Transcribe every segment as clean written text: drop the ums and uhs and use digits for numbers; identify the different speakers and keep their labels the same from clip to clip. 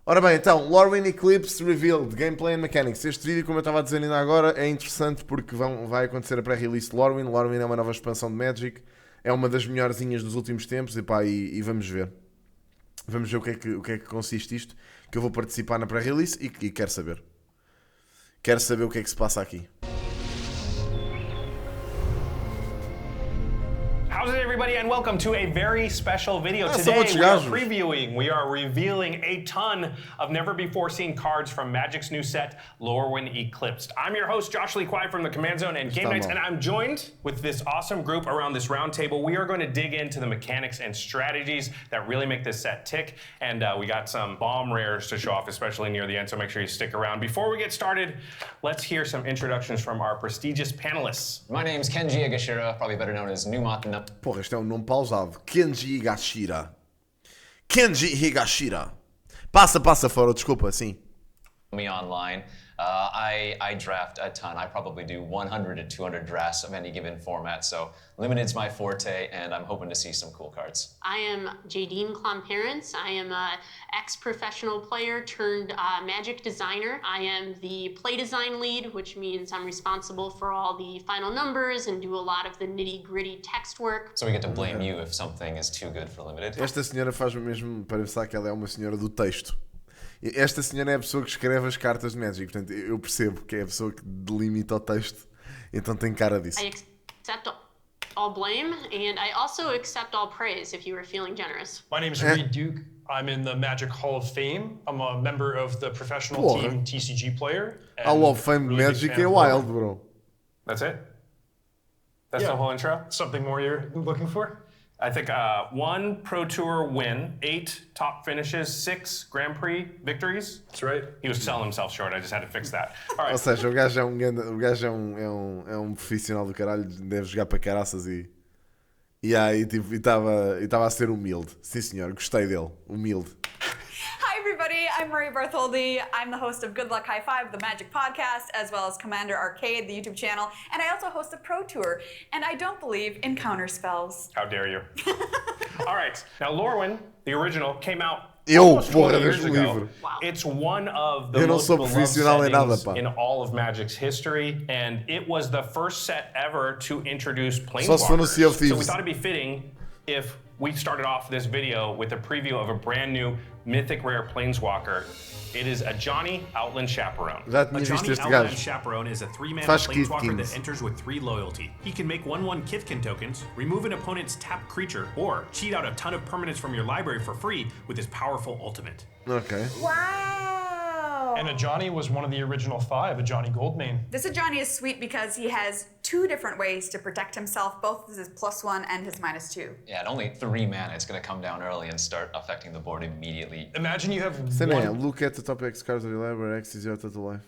Speaker 1: Ora bem, então, Lorwyn Eclipse Revealed, Gameplay and Mechanics. Este vídeo, como eu estava a dizer ainda agora, é interessante porque vai acontecer a pré-release de Lorwyn. Lorwyn é uma nova expansão de Magic, é uma das melhorzinhas dos últimos tempos e vamos ver. Vamos ver o que é que consiste isto, que eu vou participar na pré-release e quero saber. Quero saber o que é que se passa aqui.
Speaker 2: How's it, everybody, and welcome to a very special video.
Speaker 1: Ah,
Speaker 2: Today we are previewing, we are revealing a ton of never-before-seen cards from Magic's new set, Lorwyn Eclipsed. I'm your host, Josh Lee Kwai from the Command Zone and Game Nights, and I'm joined with this awesome group around this round table. We are going to dig into the mechanics and strategies that really make this set tick, and we got some bomb rares to show off, especially near the end, so make sure you stick around. Before we get started, let's hear some introductions from our prestigious panelists.
Speaker 3: My name's Kenji Higashira, probably better known as Numat.
Speaker 1: Porra, este é um nome pausado. Kenji Higashira. Kenji Higashira. Passa fora, desculpa, sim.
Speaker 3: Me online. I draft a ton. I probably do 100 to 200 drafts of any given format, so limited's my forte, and I'm hoping to see some cool cards.
Speaker 4: I am Jadine Klomparents. I am an ex-professional player turned Magic designer. I am the play design lead, which means I'm responsible for all the final numbers and do a lot of the nitty-gritty text work.
Speaker 3: So we get to blame you if something is too good for limited.
Speaker 1: Esta senhora faz-me mesmo pensar que ela é uma senhora do texto. Esta senhora é a pessoa que escreve as cartas de Magic, portanto eu percebo que é a pessoa que delimita o texto, então tem cara disso.
Speaker 4: I accept all blame, and I also accept all praise if you are feeling generous.
Speaker 5: My name is Reed Duke. I'm in the Magic Hall of Fame. I'm a member of the professional team TCG player.
Speaker 1: Hall of Fame really Magic é wild, bro.
Speaker 2: That's it? That's the whole intro?
Speaker 5: Something more you're looking for?
Speaker 2: I think 1 Pro Tour win, 8 top finishes, 6 Grand Prix victories.
Speaker 5: That's right.
Speaker 2: He was selling himself short. I just had to fix that. All right.
Speaker 1: Ou seja, o gajo é um profissional do caralho, deve jogar para caraças e aí tipo, estava a ser humilde. Sim senhor, gostei dele, humilde.
Speaker 6: Hi everybody, I'm Marie Bartholdi. I'm the host of Good Luck High Five, the Magic podcast, as well as Commander Arcade, the YouTube channel, and I also host a Pro Tour, and I don't believe in counter spells.
Speaker 2: How dare you? All right, now Lorwyn, the original, came out
Speaker 1: Eu,
Speaker 2: almost
Speaker 1: porra,
Speaker 2: 20 years
Speaker 1: deste
Speaker 2: ago.
Speaker 1: livro.
Speaker 4: Wow.
Speaker 2: It's one of the
Speaker 1: Eu não
Speaker 2: most
Speaker 1: sou
Speaker 2: beloved
Speaker 1: profissional em nada,
Speaker 2: settings
Speaker 1: pá.
Speaker 2: in all of Magic's history, and it was the first set ever to introduce
Speaker 1: Só se for no Sea of
Speaker 2: Planeswalkers. So we
Speaker 1: Thieves.
Speaker 2: thought it'd be fitting if we started off this video with a preview of a brand new Mythic Rare Planeswalker. It is a Johnny Outland Chaperone.
Speaker 1: Já tinha
Speaker 7: A
Speaker 1: visto
Speaker 7: Johnny
Speaker 1: este
Speaker 7: Outland
Speaker 1: gajo.
Speaker 7: Chaperone is a 3-mana
Speaker 1: Faz
Speaker 7: planeswalker
Speaker 1: Kithkins.
Speaker 7: that enters with 3 loyalty. He can make 1/1 Kithkin tokens, remove an opponent's tapped creature, or cheat out a ton of permanents from your library for free with his powerful ultimate.
Speaker 1: Ok.
Speaker 6: Wow!
Speaker 5: And a Johnny was one of the original 5, a Johnny Goldmane.
Speaker 6: This Ajani is sweet because he has 2 different ways to protect himself, both with his +1 and his -2.
Speaker 3: Yeah, at only 3 mana, it's going to come down early and start affecting the board immediately.
Speaker 5: Imagine you have
Speaker 1: Cena é,
Speaker 5: one...
Speaker 1: look at the top X cards of your library, X is your total life.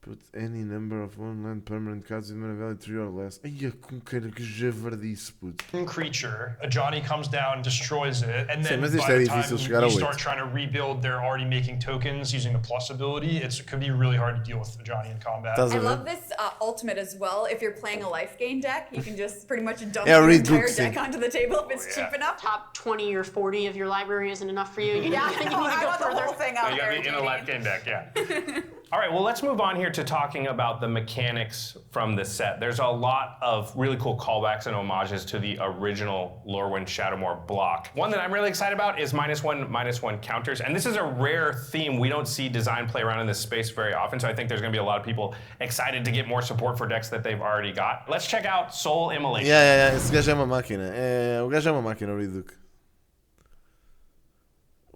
Speaker 1: Put any number of one-land permanent cards with mana value 3 or less. Ai, com cara que javardice, puto.
Speaker 5: creature, a Johnny comes down, destroys it, and then
Speaker 1: mas
Speaker 5: by
Speaker 1: isto é
Speaker 5: the
Speaker 1: difícil
Speaker 5: time
Speaker 1: chegar a
Speaker 5: you
Speaker 1: 8.
Speaker 5: start trying to rebuild, they're already making tokens using the plus ability. It could be really hard to deal with a Johnny in combat.
Speaker 1: Estás
Speaker 6: I
Speaker 1: a ver?
Speaker 6: love this ultimate as well. If you're playing a life gain deck, you can just pretty much dump
Speaker 1: Yeah,
Speaker 6: your
Speaker 1: read
Speaker 6: entire
Speaker 1: books,
Speaker 6: deck
Speaker 1: yeah.
Speaker 6: onto the table if it's cheap enough.
Speaker 4: Top 20 or 40 of your library isn't enough for you. You
Speaker 6: Yeah,
Speaker 4: need to
Speaker 6: I
Speaker 4: go
Speaker 6: want the
Speaker 4: further.
Speaker 6: whole thing out
Speaker 2: You got
Speaker 6: there.
Speaker 2: the in a
Speaker 6: Jadine.
Speaker 2: life game deck, yeah. All right, well, let's move on here to talking about the mechanics from the set. There's a lot of really cool callbacks and homages to the original Lorwyn Shadowmoor block. One that I'm really excited about is -1/-1 counters, and this is a rare theme. We don't see design play around in this space very often, so I think there's going to be a lot of people excited to get more support for decks that they've already got. Let's check out Soul Immolation.
Speaker 1: Yeah, esse gajo é uma máquina. O gajo é uma máquina, o Reed Duke.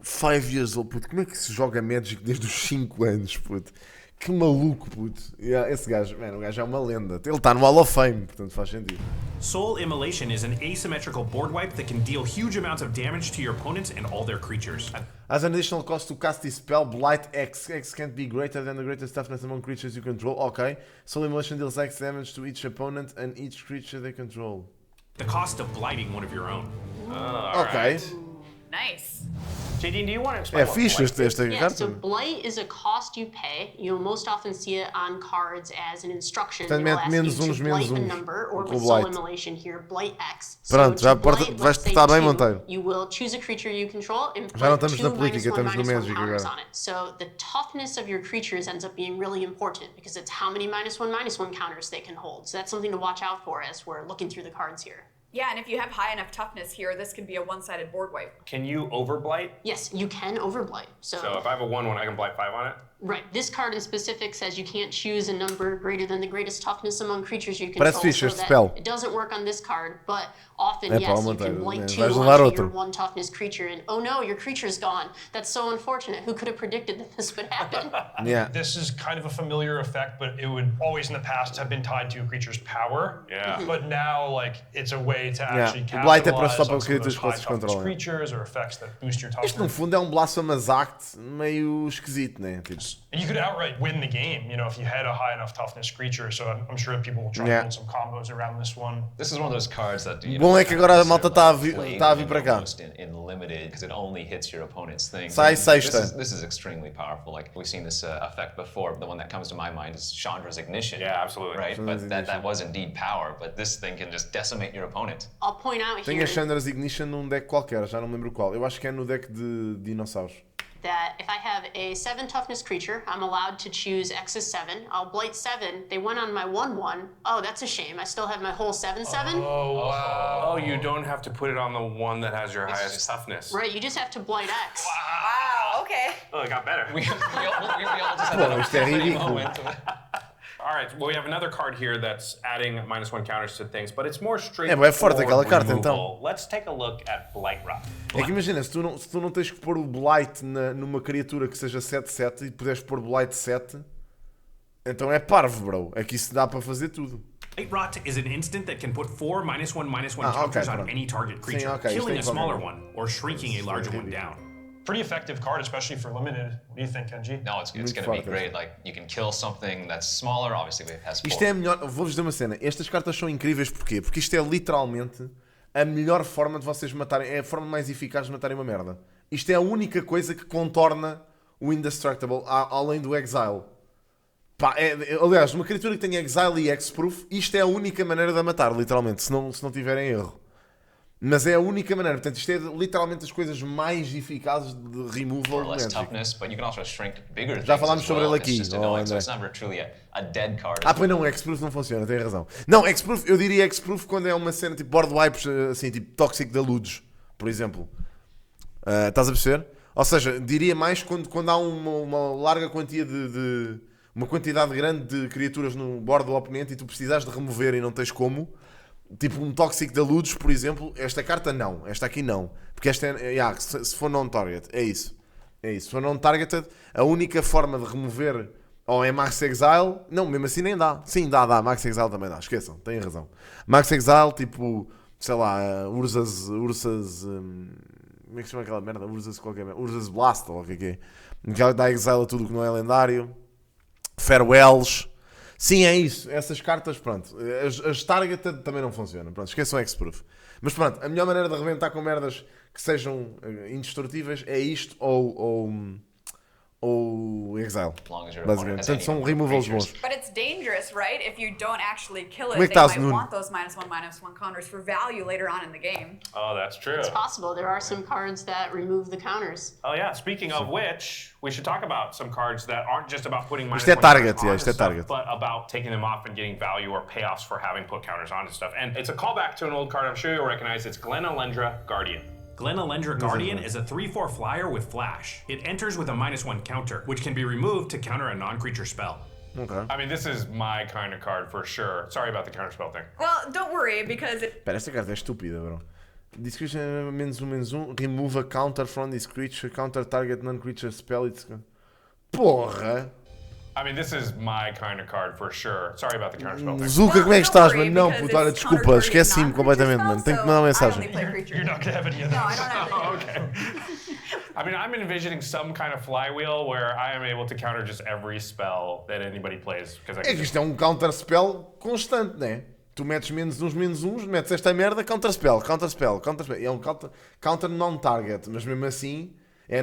Speaker 1: 5 years old, puto. Como é que se joga Magic desde os 5 anos, puto? Que maluco, puto. Esse gajo, o gajo é uma lenda. Ele está no Hall of Fame, portanto faz sentido.
Speaker 7: Soul Immolation is an asymmetrical board wipe that can deal huge amounts of damage to your opponents and all their creatures.
Speaker 1: As an additional cost to cast this spell, Blight X. X can't be greater than the greatest toughness among creatures you control. Ok. Soul Immolation deals X damage to each opponent and each creature they control.
Speaker 7: The cost of blighting one of your own.
Speaker 1: Ok.
Speaker 6: Nice.
Speaker 2: JD, do you want to explain
Speaker 1: É
Speaker 2: what
Speaker 1: fixe
Speaker 2: Blight
Speaker 1: esta
Speaker 4: Yeah,
Speaker 1: carta.
Speaker 4: so Blight is a cost you pay. You'll most often see it on cards as an instruction.
Speaker 1: Portanto,
Speaker 4: It'll ask
Speaker 1: menos
Speaker 4: you
Speaker 1: uns,
Speaker 4: to
Speaker 1: menos
Speaker 4: blight a
Speaker 1: uns.
Speaker 4: number, or
Speaker 1: Com
Speaker 4: with
Speaker 1: o
Speaker 4: Soul
Speaker 1: Blight.
Speaker 4: Immolation here, Blight X.
Speaker 1: Pronto,
Speaker 4: so
Speaker 1: já
Speaker 4: to blight,
Speaker 1: vais-te
Speaker 4: let's say
Speaker 1: portar bem,
Speaker 4: 2,
Speaker 1: Monteiro.
Speaker 4: You will choose a creature you control and
Speaker 1: Já não
Speaker 4: put
Speaker 1: estamos
Speaker 4: 2
Speaker 1: na política,
Speaker 4: -1,
Speaker 1: estamos no
Speaker 4: -1
Speaker 1: Magic
Speaker 4: counters
Speaker 1: agora.
Speaker 4: on it. So the toughness of your creatures ends up being really important because it's how many -1/-1 counters they can hold. So that's something to watch out for as we're looking through the cards here.
Speaker 6: Yeah, and if you have high enough toughness here, this could be a one-sided board wipe.
Speaker 2: Can you overblight?
Speaker 4: Yes, you can overblight.
Speaker 2: So if I have a 1/1, I can blight 5 on it?
Speaker 4: Right. This card in specific says you can't choose a number greater than the greatest toughness among creatures you control.
Speaker 1: Parece fixe
Speaker 4: so
Speaker 1: este
Speaker 4: that
Speaker 1: spell.
Speaker 4: It doesn't work on this card, but often,
Speaker 1: É
Speaker 4: yes,
Speaker 1: pá,
Speaker 4: you
Speaker 1: Monteiro,
Speaker 4: can blight 2
Speaker 1: vais levar
Speaker 4: onto
Speaker 1: outro.
Speaker 4: your 1 toughness creature, and oh no, your creature's gone. That's so unfortunate. Who could have predicted that this would happen?
Speaker 1: Yeah.
Speaker 5: This is kind of a familiar effect, but it would always in the past have been tied to a creature's power.
Speaker 2: Yeah.
Speaker 5: But now, like, it's a way to actually
Speaker 1: O Blight é para
Speaker 5: capitalize
Speaker 1: só para
Speaker 5: on some of
Speaker 1: criaturas
Speaker 5: those
Speaker 1: que vocês
Speaker 5: high toughness
Speaker 1: controlam.
Speaker 5: creatures or effects that boost your toughness.
Speaker 1: Isto no fundo é um Blasphemous Act meio esquisito, né? Tipo,
Speaker 5: And you could outright win the game, you know, if you had a high enough toughness creature. So I'm sure people will try
Speaker 1: Yeah.
Speaker 5: to build some combos around this one.
Speaker 3: This is one of those cards that
Speaker 1: Bom é que agora a malta tá a vir para cá.
Speaker 3: In limited because it only hits your opponent's thing.
Speaker 1: Sai sexta.
Speaker 3: This is extremely powerful. Like we've seen this effect before. The one that comes to my mind is Chandra's Ignition.
Speaker 2: Yeah, absolutely.
Speaker 3: Right,
Speaker 1: Chandra's
Speaker 3: but that
Speaker 1: Ignition.
Speaker 3: was indeed power. But this thing can just decimate your opponent.
Speaker 4: I'll point out
Speaker 1: tem
Speaker 4: here
Speaker 1: a Chandra's Ignition num deck qualquer, já não me lembro qual. Eu acho que é no deck de dinossauros.
Speaker 4: that if I have a 7 toughness creature, I'm allowed to choose X is 7. I'll blight 7. They went on my 1/1. Oh, that's a shame. I still have my whole 7/7.
Speaker 5: Oh, wow.
Speaker 2: Oh, you don't have to put it on the one that has your highest
Speaker 3: just-
Speaker 2: toughness.
Speaker 4: Right, you just have to blight X.
Speaker 6: Wow, okay.
Speaker 2: Oh, it got better.
Speaker 3: We all just had
Speaker 1: Pô,
Speaker 3: that
Speaker 1: isto é
Speaker 3: epiphany
Speaker 1: ridículo.
Speaker 3: moment.
Speaker 2: All right, well, we have another card here that's adding -1 counters to things, but it's more straight.
Speaker 1: É forte aquela carta, então.
Speaker 2: Let's take a look at Blight Rot.
Speaker 1: É que imagina, se tu não tens que pôr o Blight numa criatura que seja 7/7 e puderes pôr Blight 7, então é parvo, bro. É que isso dá para fazer tudo.
Speaker 7: Blight Rot is an instant that can put 4 -1/-1
Speaker 1: Ah,
Speaker 7: counters
Speaker 1: ok,
Speaker 7: on
Speaker 1: pronto.
Speaker 7: any target creature,
Speaker 1: Sim, ok, isto
Speaker 7: killing
Speaker 1: tem
Speaker 7: a smaller
Speaker 1: qualquer-
Speaker 7: one or shrinking a larger one
Speaker 1: ridículo.
Speaker 7: down.
Speaker 5: Pretty effective card, especially for limited. What do you think, Kenji?
Speaker 3: No, it's
Speaker 1: Muito
Speaker 3: going to be
Speaker 1: forte.
Speaker 3: great. Like you can kill something that's smaller. Obviously, it has 4.
Speaker 1: Isto é a melhor. Vou-vos dizer uma cena. Estas cartas são incríveis porquê? Porque isto é literalmente a melhor forma de vocês matarem. É a forma mais eficaz de matarem uma merda. Isto é a única coisa que contorna o Indestructible além do Exile. Pá, aliás, uma criatura que tenha Exile e Hexproof, isto é a única maneira de a matar, literalmente, se não tiverem erro. Mas é a única maneira. Portanto, isto é literalmente as coisas mais eficazes de removal
Speaker 3: or
Speaker 1: do
Speaker 3: less
Speaker 1: Magic.
Speaker 3: toughness, but you can also shrink bigger things.
Speaker 1: Já falámos
Speaker 3: as
Speaker 1: sobre
Speaker 3: well.
Speaker 1: ele aqui,
Speaker 3: It's just annoying, so
Speaker 1: André.
Speaker 3: it's never truly a dead card.
Speaker 1: Ah, pois não, o Hexproof não funciona, tem razão. Não, Hexproof, eu diria Hexproof quando é uma cena tipo board wipes, assim, tipo Toxic Deluge, por exemplo. Estás a perceber? Ou seja, diria mais quando há uma larga quantia uma quantidade grande de criaturas no board do oponente e tu precisas de remover e não tens como. Tipo um Toxic Deluge, por exemplo. Esta carta não, esta aqui não. Porque esta é, se for non-target, é isso. É isso. Se for non-targeted, a única forma de remover ou é Max Exile. Não, mesmo assim nem dá. Sim, dá. Max Exile também dá. Esqueçam, têm razão. Max Exile, tipo, sei lá, Ursas. Como é que se chama aquela merda? Ursas Blast, ou o que é. Que dá Exile a tudo que não é lendário. Farewells. Sim, é isso. Essas cartas, pronto. As Targeted também não funcionam. Pronto, esqueçam Hexproof. Mas pronto, a melhor maneira de arrebentar com merdas que sejam indestrutíveis é isto ou Exile.
Speaker 3: As long as your opponent
Speaker 1: Basicamente.
Speaker 3: has
Speaker 1: Portanto,
Speaker 3: any
Speaker 1: são removals
Speaker 3: creatures.
Speaker 1: bons.
Speaker 6: But it's dangerous, right? If you don't actually kill it,
Speaker 1: Como é que
Speaker 6: they
Speaker 1: estás,
Speaker 6: might
Speaker 1: Nuno?
Speaker 6: want those -1/-1 counters for value later on in the game.
Speaker 2: Oh, that's true.
Speaker 4: It's possible. There are some cards that remove the counters.
Speaker 2: Oh yeah. Speaking of which, we should talk about some cards that aren't just about putting
Speaker 1: Isto é
Speaker 2: -1
Speaker 1: target,
Speaker 2: counters
Speaker 1: yeah,
Speaker 2: onto
Speaker 1: isto é
Speaker 2: stuff,
Speaker 1: target.
Speaker 2: but about taking them off and getting value or payoffs for having put counters onto stuff. And it's a callback to an old card I'm sure you'll recognize. It's Glen Elendra Guardian.
Speaker 7: Glenalendra Guardian is a 3/4 flyer with flash. It enters with a -1 counter, which can be removed to counter a non-creature spell.
Speaker 1: Ok.
Speaker 2: I mean, this is my kind of card for sure. Sorry about the counterspell thing.
Speaker 6: Well, don't worry because
Speaker 1: Espera, esta carta é estúpida, bro. Description -1/-1. Remove a counter from this creature. Counter target non-creature spell. Porra!
Speaker 2: I mean, this is my kind of card for sure. Sorry about the counterspell thing.
Speaker 1: Zuka, como é que estás, mano? Não, puto, olha, desculpa, esqueci-me completamente, mano. Tenho que mandar uma mensagem.
Speaker 5: You're not gonna have any of
Speaker 6: No,
Speaker 5: those.
Speaker 6: I don't have any.
Speaker 2: Okay. I mean, I'm envisioning some kind of flywheel where I am able to counter just every spell that anybody plays. Because
Speaker 1: É que isto é um counter spell constante, né? Tu metes menos uns, metes esta merda, counterspell. É um counter non-target, mas mesmo assim, é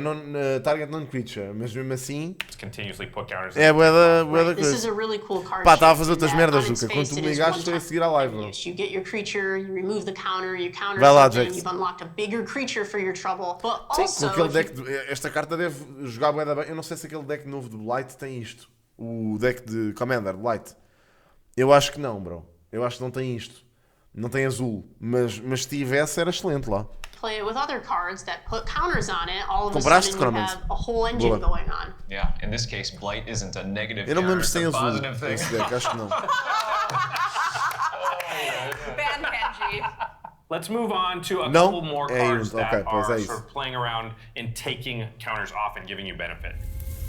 Speaker 1: target non-creature, mas mesmo assim,
Speaker 2: Continuously put counters.
Speaker 1: é bué da
Speaker 4: This is
Speaker 1: coisa.
Speaker 4: a really cool card.
Speaker 1: Pá, estava a
Speaker 4: shape
Speaker 1: fazer
Speaker 4: in
Speaker 1: outras
Speaker 4: that
Speaker 1: merdas,
Speaker 4: on its
Speaker 1: Luca. Quando
Speaker 4: face
Speaker 1: tu
Speaker 4: it
Speaker 1: me
Speaker 4: is
Speaker 1: ligaste,
Speaker 4: one
Speaker 1: estou a
Speaker 4: time
Speaker 1: seguir a live, bro.
Speaker 4: use. You get your creature, you remove the counter, you counter
Speaker 1: Vai lá,
Speaker 4: something,
Speaker 1: Jax.
Speaker 4: you've unlocked a bigger creature for your trouble. But
Speaker 1: Sim,
Speaker 4: also,
Speaker 1: com aquele
Speaker 4: if
Speaker 1: deck,
Speaker 4: you-
Speaker 1: esta carta deve jogar bué da bem. Eu não sei se aquele deck novo do Blight tem isto. O deck de Commander, Blight. Eu acho que não, bro. Eu acho que não tem isto. Não tem azul. Mas se tivesse, era excelente lá.
Speaker 4: play it with other cards that put counters on it, all of a
Speaker 1: Compraste,
Speaker 4: sudden you
Speaker 1: Chronomancer?
Speaker 4: have a whole engine
Speaker 1: Boa.
Speaker 4: going on.
Speaker 3: Yeah, in this case, Blight isn't a negative
Speaker 1: Eu não me lembro
Speaker 3: counter,
Speaker 1: se tem
Speaker 3: it's a
Speaker 1: azul
Speaker 3: positive thing.
Speaker 1: esse deck, acho que não.
Speaker 6: Ban Kenji.
Speaker 2: Let's move on to a
Speaker 1: No?
Speaker 2: couple more
Speaker 1: É
Speaker 2: cards
Speaker 1: isso,
Speaker 2: that
Speaker 1: ok, pois é
Speaker 2: are
Speaker 1: isso.
Speaker 2: sort of playing around and taking counters off and giving you benefit.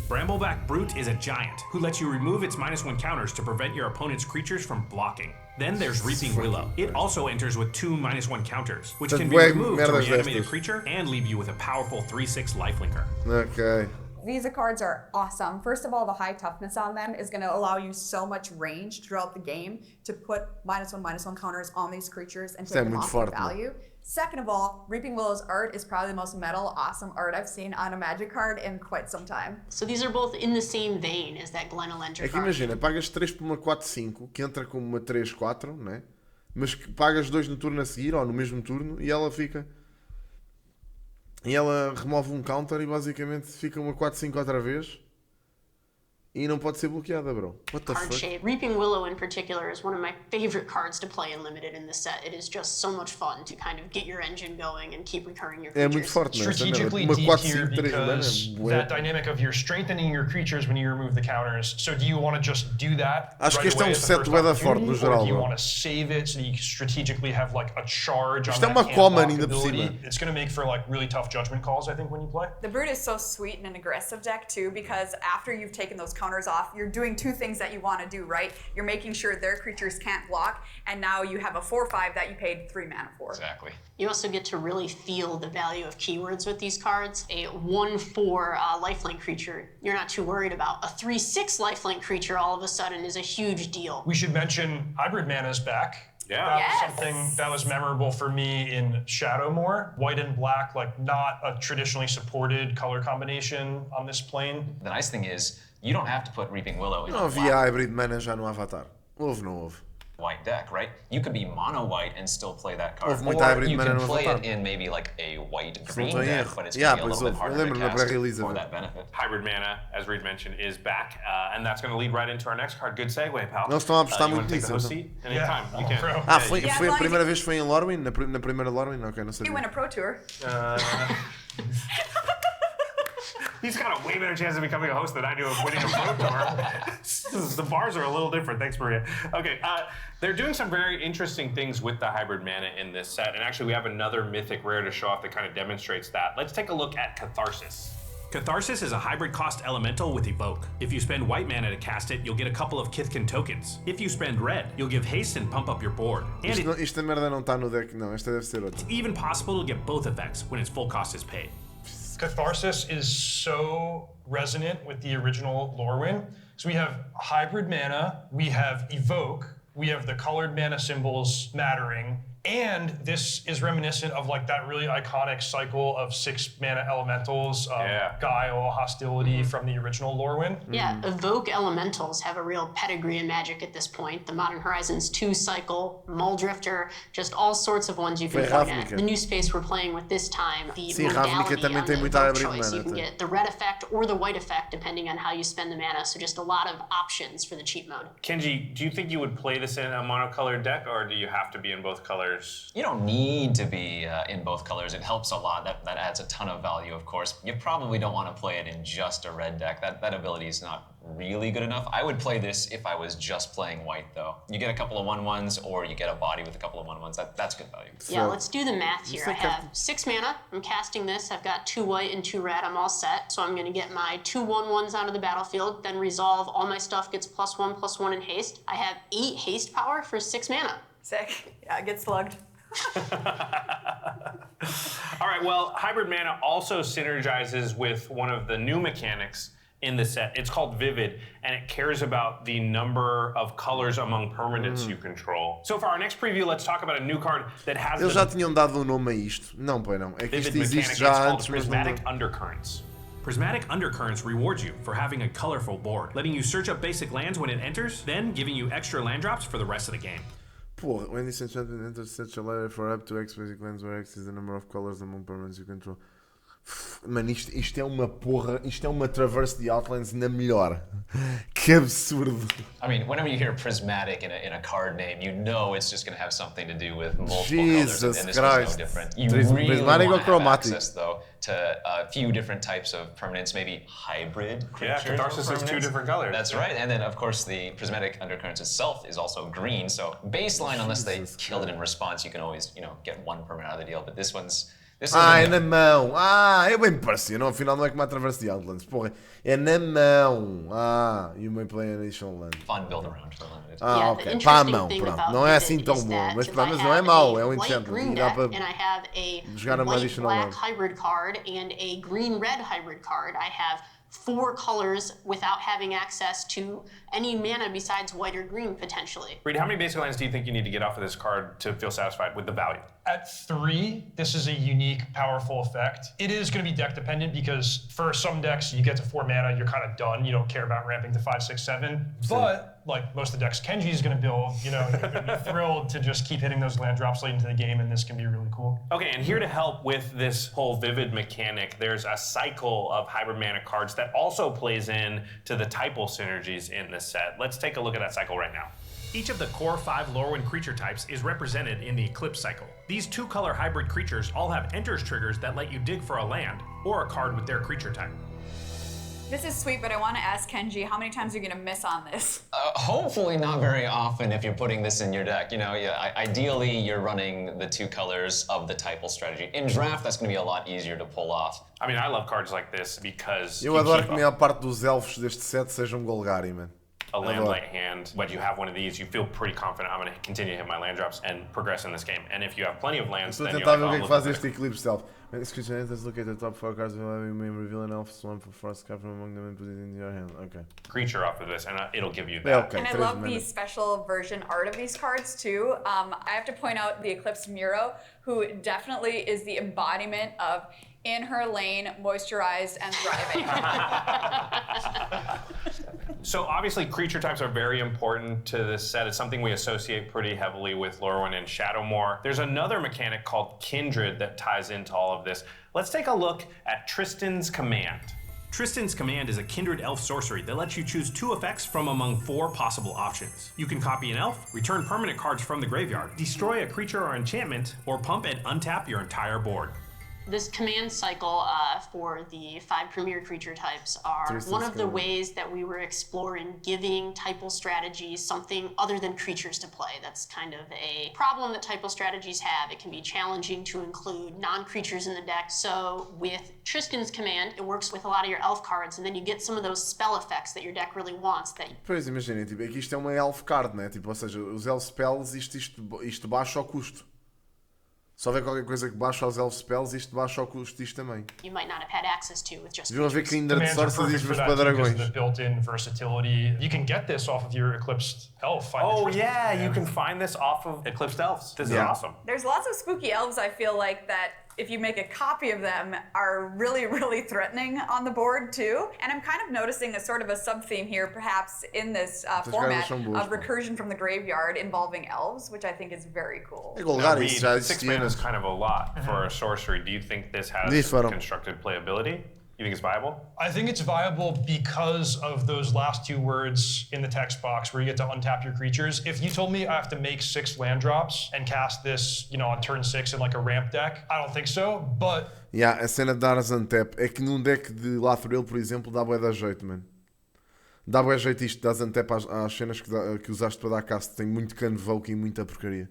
Speaker 7: Brambleback Brute is a giant who lets you remove its -1 counters to prevent your opponent's creatures from blocking. Then there's Reaping Willow. It also enters with 2 -1 counters, which can be
Speaker 1: Bué
Speaker 7: removed to
Speaker 1: merdas
Speaker 7: reanimate a
Speaker 1: destas.
Speaker 7: creature and leave you with a powerful 3/6 lifelinker.
Speaker 1: Ok.
Speaker 6: Visa cards are awesome. First of all, the high toughness on them is going to allow you so much range throughout the game to put -1/-1 counters on these creatures and
Speaker 1: é
Speaker 6: take them
Speaker 1: muito
Speaker 6: off their
Speaker 1: forte, né?
Speaker 6: value. Second of all, Reaping Willow's art is probably the most metal, awesome art I've seen on a Magic card in quite some time.
Speaker 4: So these are both in the same vein as that Glen Elendra
Speaker 1: É que
Speaker 4: card.
Speaker 1: imagina, pagas 3 por uma 4/5, que entra como uma 3/4, né? Mas que pagas 2 no turno a seguir, ou no mesmo turno, e ela fica. E ela remove um counter e basicamente fica uma 4/5 outra vez. E não pode ser bloqueada, bro. What the
Speaker 4: Card
Speaker 1: fuck?
Speaker 4: shape. Reaping Willow in particular is one of my favorite cards to play in Limited in this set. It is just so much fun to kind of get your engine going and keep recurring your
Speaker 1: É
Speaker 4: creatures.
Speaker 1: muito forte, né? Esta merda.
Speaker 5: Strategically
Speaker 1: Uma
Speaker 5: D
Speaker 1: 4/5,
Speaker 5: tier
Speaker 1: 3 mana.
Speaker 5: because
Speaker 1: Bué.
Speaker 5: that dynamic of you're strengthening your creatures when you remove the counters. So do you want to just do that?
Speaker 1: Acho que
Speaker 5: right
Speaker 1: este é
Speaker 5: away
Speaker 1: um
Speaker 5: at the
Speaker 1: set
Speaker 5: first
Speaker 1: bué da forte, no
Speaker 5: opportunity,
Speaker 1: geral,
Speaker 5: or do you
Speaker 1: bro.
Speaker 5: want to save it so that you strategically have like a charge
Speaker 1: Isto
Speaker 5: on
Speaker 1: é
Speaker 5: that
Speaker 1: uma
Speaker 5: hand
Speaker 1: common
Speaker 5: block
Speaker 1: ainda por
Speaker 5: ability?
Speaker 1: cima.
Speaker 5: It's going to make for like really tough judgment calls, I think, when you play.
Speaker 6: The Brute is so sweet in an aggressive deck too, because after you've taken those counters off, you're doing two things that you want to do, right? You're making sure their creatures can't block, and now you have a 4/5 that you paid 3 mana for.
Speaker 3: Exactly.
Speaker 4: You also get to really feel the value of keywords with these cards. A 1/4 lifelink creature, you're not too worried about. A 3/6 lifelink creature all of a sudden is a huge deal.
Speaker 5: We should mention Hybrid Mana's back.
Speaker 2: Yeah.
Speaker 5: That
Speaker 6: Yes.
Speaker 5: was something that was memorable for me in Shadowmoor. White and black, like not a traditionally supported color combination on this plane.
Speaker 3: The nice thing is, you don't have to put Reaping Willow in
Speaker 1: Não
Speaker 3: a
Speaker 1: havia
Speaker 3: black
Speaker 1: hybrid mana já no Avatar. Houve, não houve?
Speaker 3: white deck, right? You could be mono white and still play that card.
Speaker 1: Houve muita
Speaker 3: Or
Speaker 1: hybrid
Speaker 3: you
Speaker 1: mana
Speaker 3: can
Speaker 1: no
Speaker 3: play
Speaker 1: Avatar.
Speaker 3: it in maybe like a white
Speaker 1: não
Speaker 3: green
Speaker 1: estou em
Speaker 3: deck,
Speaker 1: erro.
Speaker 3: but it's
Speaker 1: Yeah,
Speaker 3: going to be a
Speaker 1: pois
Speaker 3: little bit
Speaker 1: houve.
Speaker 3: harder
Speaker 1: Eu
Speaker 3: to
Speaker 1: lembro-me da
Speaker 3: cast
Speaker 1: pré-release
Speaker 3: for
Speaker 1: of
Speaker 3: that benefit.
Speaker 2: Hybrid Mana, as Reed mentioned, is back, and that's going to lead right into our next card. Good segue, pal.
Speaker 1: Eles estão a apostar
Speaker 2: you
Speaker 1: muito
Speaker 2: wanna take
Speaker 1: nisso,
Speaker 2: the host
Speaker 1: então.
Speaker 2: seat? Anytime, you can.
Speaker 5: bro.
Speaker 1: Ah, foi,
Speaker 6: Yeah,
Speaker 1: foi
Speaker 6: as
Speaker 1: a
Speaker 6: long
Speaker 1: primeira
Speaker 6: as
Speaker 1: vez que foi em Lorwyn? Na primeira Lorwyn? Ok, não
Speaker 6: You
Speaker 1: sabia.
Speaker 6: win a Pro Tour.
Speaker 2: He's got a way better chance of becoming a host than I do of winning a Pro Tour. The bars are a little different. Thanks, Maria. Okay, they're doing some very interesting things with the Hybrid Mana in this set, and actually we have another Mythic Rare to show off that kind of demonstrates that. Let's take a look at Catharsis.
Speaker 7: Catharsis is a hybrid cost elemental with Evoke. If you spend white mana to cast it, you'll get a couple of Kithkin tokens. If you spend red, you'll give haste and pump up your board. And
Speaker 1: Isto,
Speaker 7: it's
Speaker 1: esta merda não está no deck, não. Esta deve ser outra.
Speaker 7: even possible to get both effects when its full cost is paid.
Speaker 5: Catharsis is so resonant with the original Lorwyn. So we have Hybrid Mana, we have Evoke, we have the colored mana symbols mattering, and this is reminiscent of like that really iconic cycle of 6 mana elementals,
Speaker 2: Yeah.
Speaker 5: Guile, Hostility from the original Lorwyn.
Speaker 4: Yeah, Evoke Elementals have a real pedigree in Magic at this point. The Modern Horizons 2 cycle, Muldrifter, just all sorts of ones you can
Speaker 1: Foi
Speaker 4: plug in.
Speaker 1: Ravnica.
Speaker 4: The new space we're playing with this time, the
Speaker 1: Sim, Ravnica
Speaker 4: modality
Speaker 1: também
Speaker 4: on
Speaker 1: tem
Speaker 4: the
Speaker 1: muita
Speaker 4: Evoke
Speaker 1: hybrid
Speaker 4: choice.
Speaker 1: mana,
Speaker 4: You can
Speaker 1: tem.
Speaker 4: get the red effect or the white effect depending on how you spend the mana, so just a lot of options for the cheat mode.
Speaker 2: Kenji, do you think you would play this in a monocolored deck, or do you have to be in both colors?
Speaker 3: You don't need to be in both colors. It helps a lot. That adds a ton of value, of course. You probably don't want to play it in just a red deck. That ability is not really good enough. I would play this if I was just playing white, though. You get a couple of 1/1s, or you get a body with a couple of 1/1s. That's good value.
Speaker 4: Yeah,
Speaker 1: So-
Speaker 4: let's do the math here. I have 6 mana. I'm casting this. I've got 2 white and 2 red. I'm all set. So I'm going to get my 2 1/1s out of the battlefield, then resolve. All my stuff gets +1/+1 in haste. I have 8 haste power for 6 mana.
Speaker 6: Sick. Yeah, get slugged.
Speaker 2: All right, well, Hybrid Mana also synergizes with one of the new mechanics in the set. It's called Vivid, and it cares about the number of colors among permanents you control. So for our next preview, let's talk about a new card that has
Speaker 1: Eles
Speaker 2: the
Speaker 1: já tinham dado um nome a isto. Não, pois não. É que isto
Speaker 2: Vivid
Speaker 1: existe
Speaker 2: mechanic. It's
Speaker 1: já
Speaker 2: called
Speaker 1: antes, mas não...
Speaker 2: Prismatic Undercurrents.
Speaker 7: Prismatic Undercurrents rewards you for having a colorful board, letting you search up basic lands when it enters, then giving you extra land drops for the rest of the game.
Speaker 1: Porra, when this enchantment enters such a layer for up to X basic lands where X is the number of colors among permanents you control. Mano, isto é uma porra, isto é uma Traverse the Outlands na melhor. Que absurdo.
Speaker 3: I mean, whenever you hear prismatic in a card name, you know it's just going to have something to do with multiple
Speaker 1: Jesus
Speaker 3: colors, and this
Speaker 1: Christ.
Speaker 3: was no different. You really
Speaker 1: Prismatic or
Speaker 3: want to have
Speaker 1: chromatic?
Speaker 3: access, though, to a few different types of permanents, maybe hybrid
Speaker 2: Yeah,
Speaker 3: creatures.
Speaker 2: Catharsis
Speaker 3: or
Speaker 2: is 2
Speaker 3: permanents.
Speaker 2: different colors.
Speaker 3: That's right, and then of course the Prismatic Undercurrents itself is also green, so baseline, unless they killed it in response, you can always, get one permanent out of the deal, but this one's... This
Speaker 1: Ah,
Speaker 3: is
Speaker 1: é na mão. Eu bem me parecia. Não, afinal não é como a Traverse the Outlands. Porra, é na mão. You may play an additional land.
Speaker 3: fun build around for limited.
Speaker 4: Yeah,
Speaker 1: Ok.
Speaker 4: the
Speaker 1: Para a
Speaker 4: interesting
Speaker 1: mão,
Speaker 4: thing
Speaker 1: pronto.
Speaker 4: about
Speaker 1: Não é
Speaker 4: Vivid
Speaker 1: assim tão
Speaker 4: is
Speaker 1: bom.
Speaker 4: that
Speaker 1: Mas,
Speaker 4: if
Speaker 1: pá,
Speaker 4: I
Speaker 1: mas não é
Speaker 4: have
Speaker 1: mau.
Speaker 4: a
Speaker 1: É um
Speaker 4: white
Speaker 1: enchantment.
Speaker 4: green
Speaker 1: E dá
Speaker 4: deck,
Speaker 1: para...
Speaker 4: and I have a
Speaker 1: jogar uma
Speaker 4: white
Speaker 1: additional
Speaker 4: black
Speaker 1: land.
Speaker 4: hybrid card and a green red hybrid card. I have 4 colors without having access to any mana besides white or green potentially.
Speaker 2: Reed, how many basic lands do you think you need to get off of this card to feel satisfied with the value?
Speaker 5: At 3, this is a unique, powerful effect. It is going to be deck dependent because for some decks, you get to 4 mana, you're kind of done. You don't care about ramping to 5, 6, 7. But like most of the decks Kenji is going to build, you're going to be thrilled to just keep hitting those land drops late into the game, and this can be really cool.
Speaker 2: Okay, and here to help with this whole Vivid mechanic, there's a cycle of hybrid mana cards that also plays in to the typal synergies in this set. Let's take a look at that cycle right now.
Speaker 7: Each of the core 5 Lorwyn creature types is represented in the Eclipse cycle. These 2-color hybrid creatures all have enters triggers that let you dig for a land or a card with their creature type.
Speaker 6: This is sweet, but I want to ask Kenji, how many times are you going to miss on this?
Speaker 3: Hopefully not very often if you're putting this in your deck. Ideally you're running the 2 colors of the typal strategy. In draft, that's going to be a lot easier to pull off.
Speaker 2: I mean, I love cards like this because
Speaker 1: Eu
Speaker 2: you
Speaker 1: adoro
Speaker 2: keep
Speaker 1: que a maior parte dos elfos deste set sejam Golgari, man.
Speaker 2: a land
Speaker 1: Adoro.
Speaker 2: light hand. When you have one of these, you feel pretty confident. I'm going to continue to hit my land drops and progress in this game. And if you have plenty of lands,
Speaker 1: Estou a
Speaker 2: then you're
Speaker 1: tentar
Speaker 2: like,
Speaker 1: ver o que é
Speaker 2: oh,
Speaker 1: que faz
Speaker 2: look
Speaker 1: este Eclipse Stealth. When this creature enters, look at the top 4 cards of you may reveal an elf swamp for forest card from among them and put it into your hand. Okay.
Speaker 2: creature off of this, and it'll give you that.
Speaker 1: Yeah, okay.
Speaker 6: And I
Speaker 1: 3
Speaker 6: love the
Speaker 1: minutes.
Speaker 6: special version art of these cards too. I have to point out the Eclipse Miro, who definitely is the embodiment of in her lane, moisturized and thriving.
Speaker 2: So obviously creature types are very important to this set. It's something we associate pretty heavily with Lorwyn and Shadowmoor. There's another mechanic called Kindred that ties into all of this. Let's take a look at Tristan's Command.
Speaker 7: Tristan's Command is a kindred elf sorcery that lets you choose 2 effects from among 4 possible options. You can copy an elf, return permanent cards from the graveyard, destroy a creature or enchantment, or pump and untap your entire board.
Speaker 4: This command cycle for the 5 premier creature types are
Speaker 1: Tristan's
Speaker 4: one of the
Speaker 1: Command.
Speaker 4: ways that we were exploring giving typal strategies something other than creatures to play. That's kind of a problem that typal strategies have. It can be challenging to include non-creatures in the deck. So with Tristan's Command, it works with a lot of your elf cards, and then you get some of those spell effects that your deck really wants. That
Speaker 1: Pois, imaginem, tipo, é que isto é uma elf card, né? Tipo, ou seja, os elf spells, isto baixa o custo. Se houver qualquer coisa que baixa os elf spells, isto baixa o custo disto também.
Speaker 4: you might not have had access to with just
Speaker 1: Viram a ver
Speaker 4: creatures.
Speaker 1: que ainda de
Speaker 5: Commands are
Speaker 1: sorceries
Speaker 5: perfect for
Speaker 1: para
Speaker 5: that too, because
Speaker 1: dragões.
Speaker 5: of the built-in versatility. You can get this off of your Eclipsed Elf.
Speaker 2: Oh yeah, you can find this off of Eclipsed Elves. This is
Speaker 1: Yeah.
Speaker 2: awesome.
Speaker 6: There's lots of spooky elves, I feel like, that if you make a copy of them are really, really threatening on the board too. And I'm kind of noticing a sort of a sub-theme here, perhaps in this format
Speaker 1: são boas,
Speaker 6: of
Speaker 1: pá.
Speaker 6: recursion from the graveyard involving elves, which I think is very cool.
Speaker 1: É
Speaker 2: Now,
Speaker 1: Golgari,
Speaker 2: Reed,
Speaker 1: isso já
Speaker 2: 6
Speaker 1: existia
Speaker 2: mana is
Speaker 1: antes.
Speaker 2: kind of a lot for a sorcery. Do you think this has
Speaker 1: Disparam.
Speaker 2: constructed playability? You think it's viable?
Speaker 5: I think it's viable because of those last 2 words in the text box where you get to untap your creatures. If you told me I have to make 6 land drops and cast this, on turn 6 in like a ramp deck, I don't think so, but
Speaker 1: Yeah, a cena de dar as untap é que num deck de Lathril, por exemplo, dá bué da jeito, mano. Dá bué jeito isto, dás untap às cenas que usaste para dar cast. Tem muito Convoke e muita porcaria.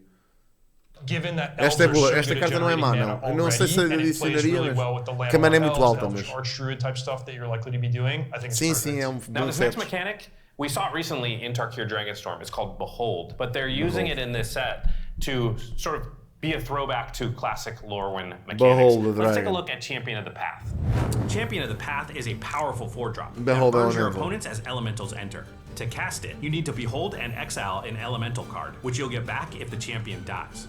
Speaker 5: given that
Speaker 1: Esta é
Speaker 5: elves are
Speaker 1: boa,
Speaker 5: so
Speaker 1: esta
Speaker 5: good at
Speaker 1: carta não é má,
Speaker 5: generating
Speaker 1: não.
Speaker 5: mana
Speaker 1: Eu não sei se
Speaker 5: already, and it plays
Speaker 1: adicionaria,
Speaker 5: really
Speaker 1: mas...
Speaker 5: well with the land
Speaker 1: que a mana é
Speaker 5: elves,
Speaker 1: muito alta,
Speaker 5: elves,
Speaker 1: mas...
Speaker 5: Archdruid type stuff that you're likely to be doing. I think it's
Speaker 1: Sim,
Speaker 5: perfect.
Speaker 1: sim, é
Speaker 2: Now
Speaker 1: bom
Speaker 2: this
Speaker 1: set.
Speaker 2: next mechanic, we saw it recently in Tarkir Dragonstorm. It's called Behold, but they're using it in this set to sort of be a throwback to classic Lorwyn mechanics.
Speaker 1: Behold the
Speaker 2: Let's take a
Speaker 1: dragon.
Speaker 2: look at Champion of the Path.
Speaker 7: Champion of the Path is a powerful 4-drop that
Speaker 1: Behold
Speaker 7: burns your
Speaker 1: Elemental.
Speaker 7: opponents as elementals enter. To cast it, you need to behold and exile an elemental card, which you'll get back if the champion dies.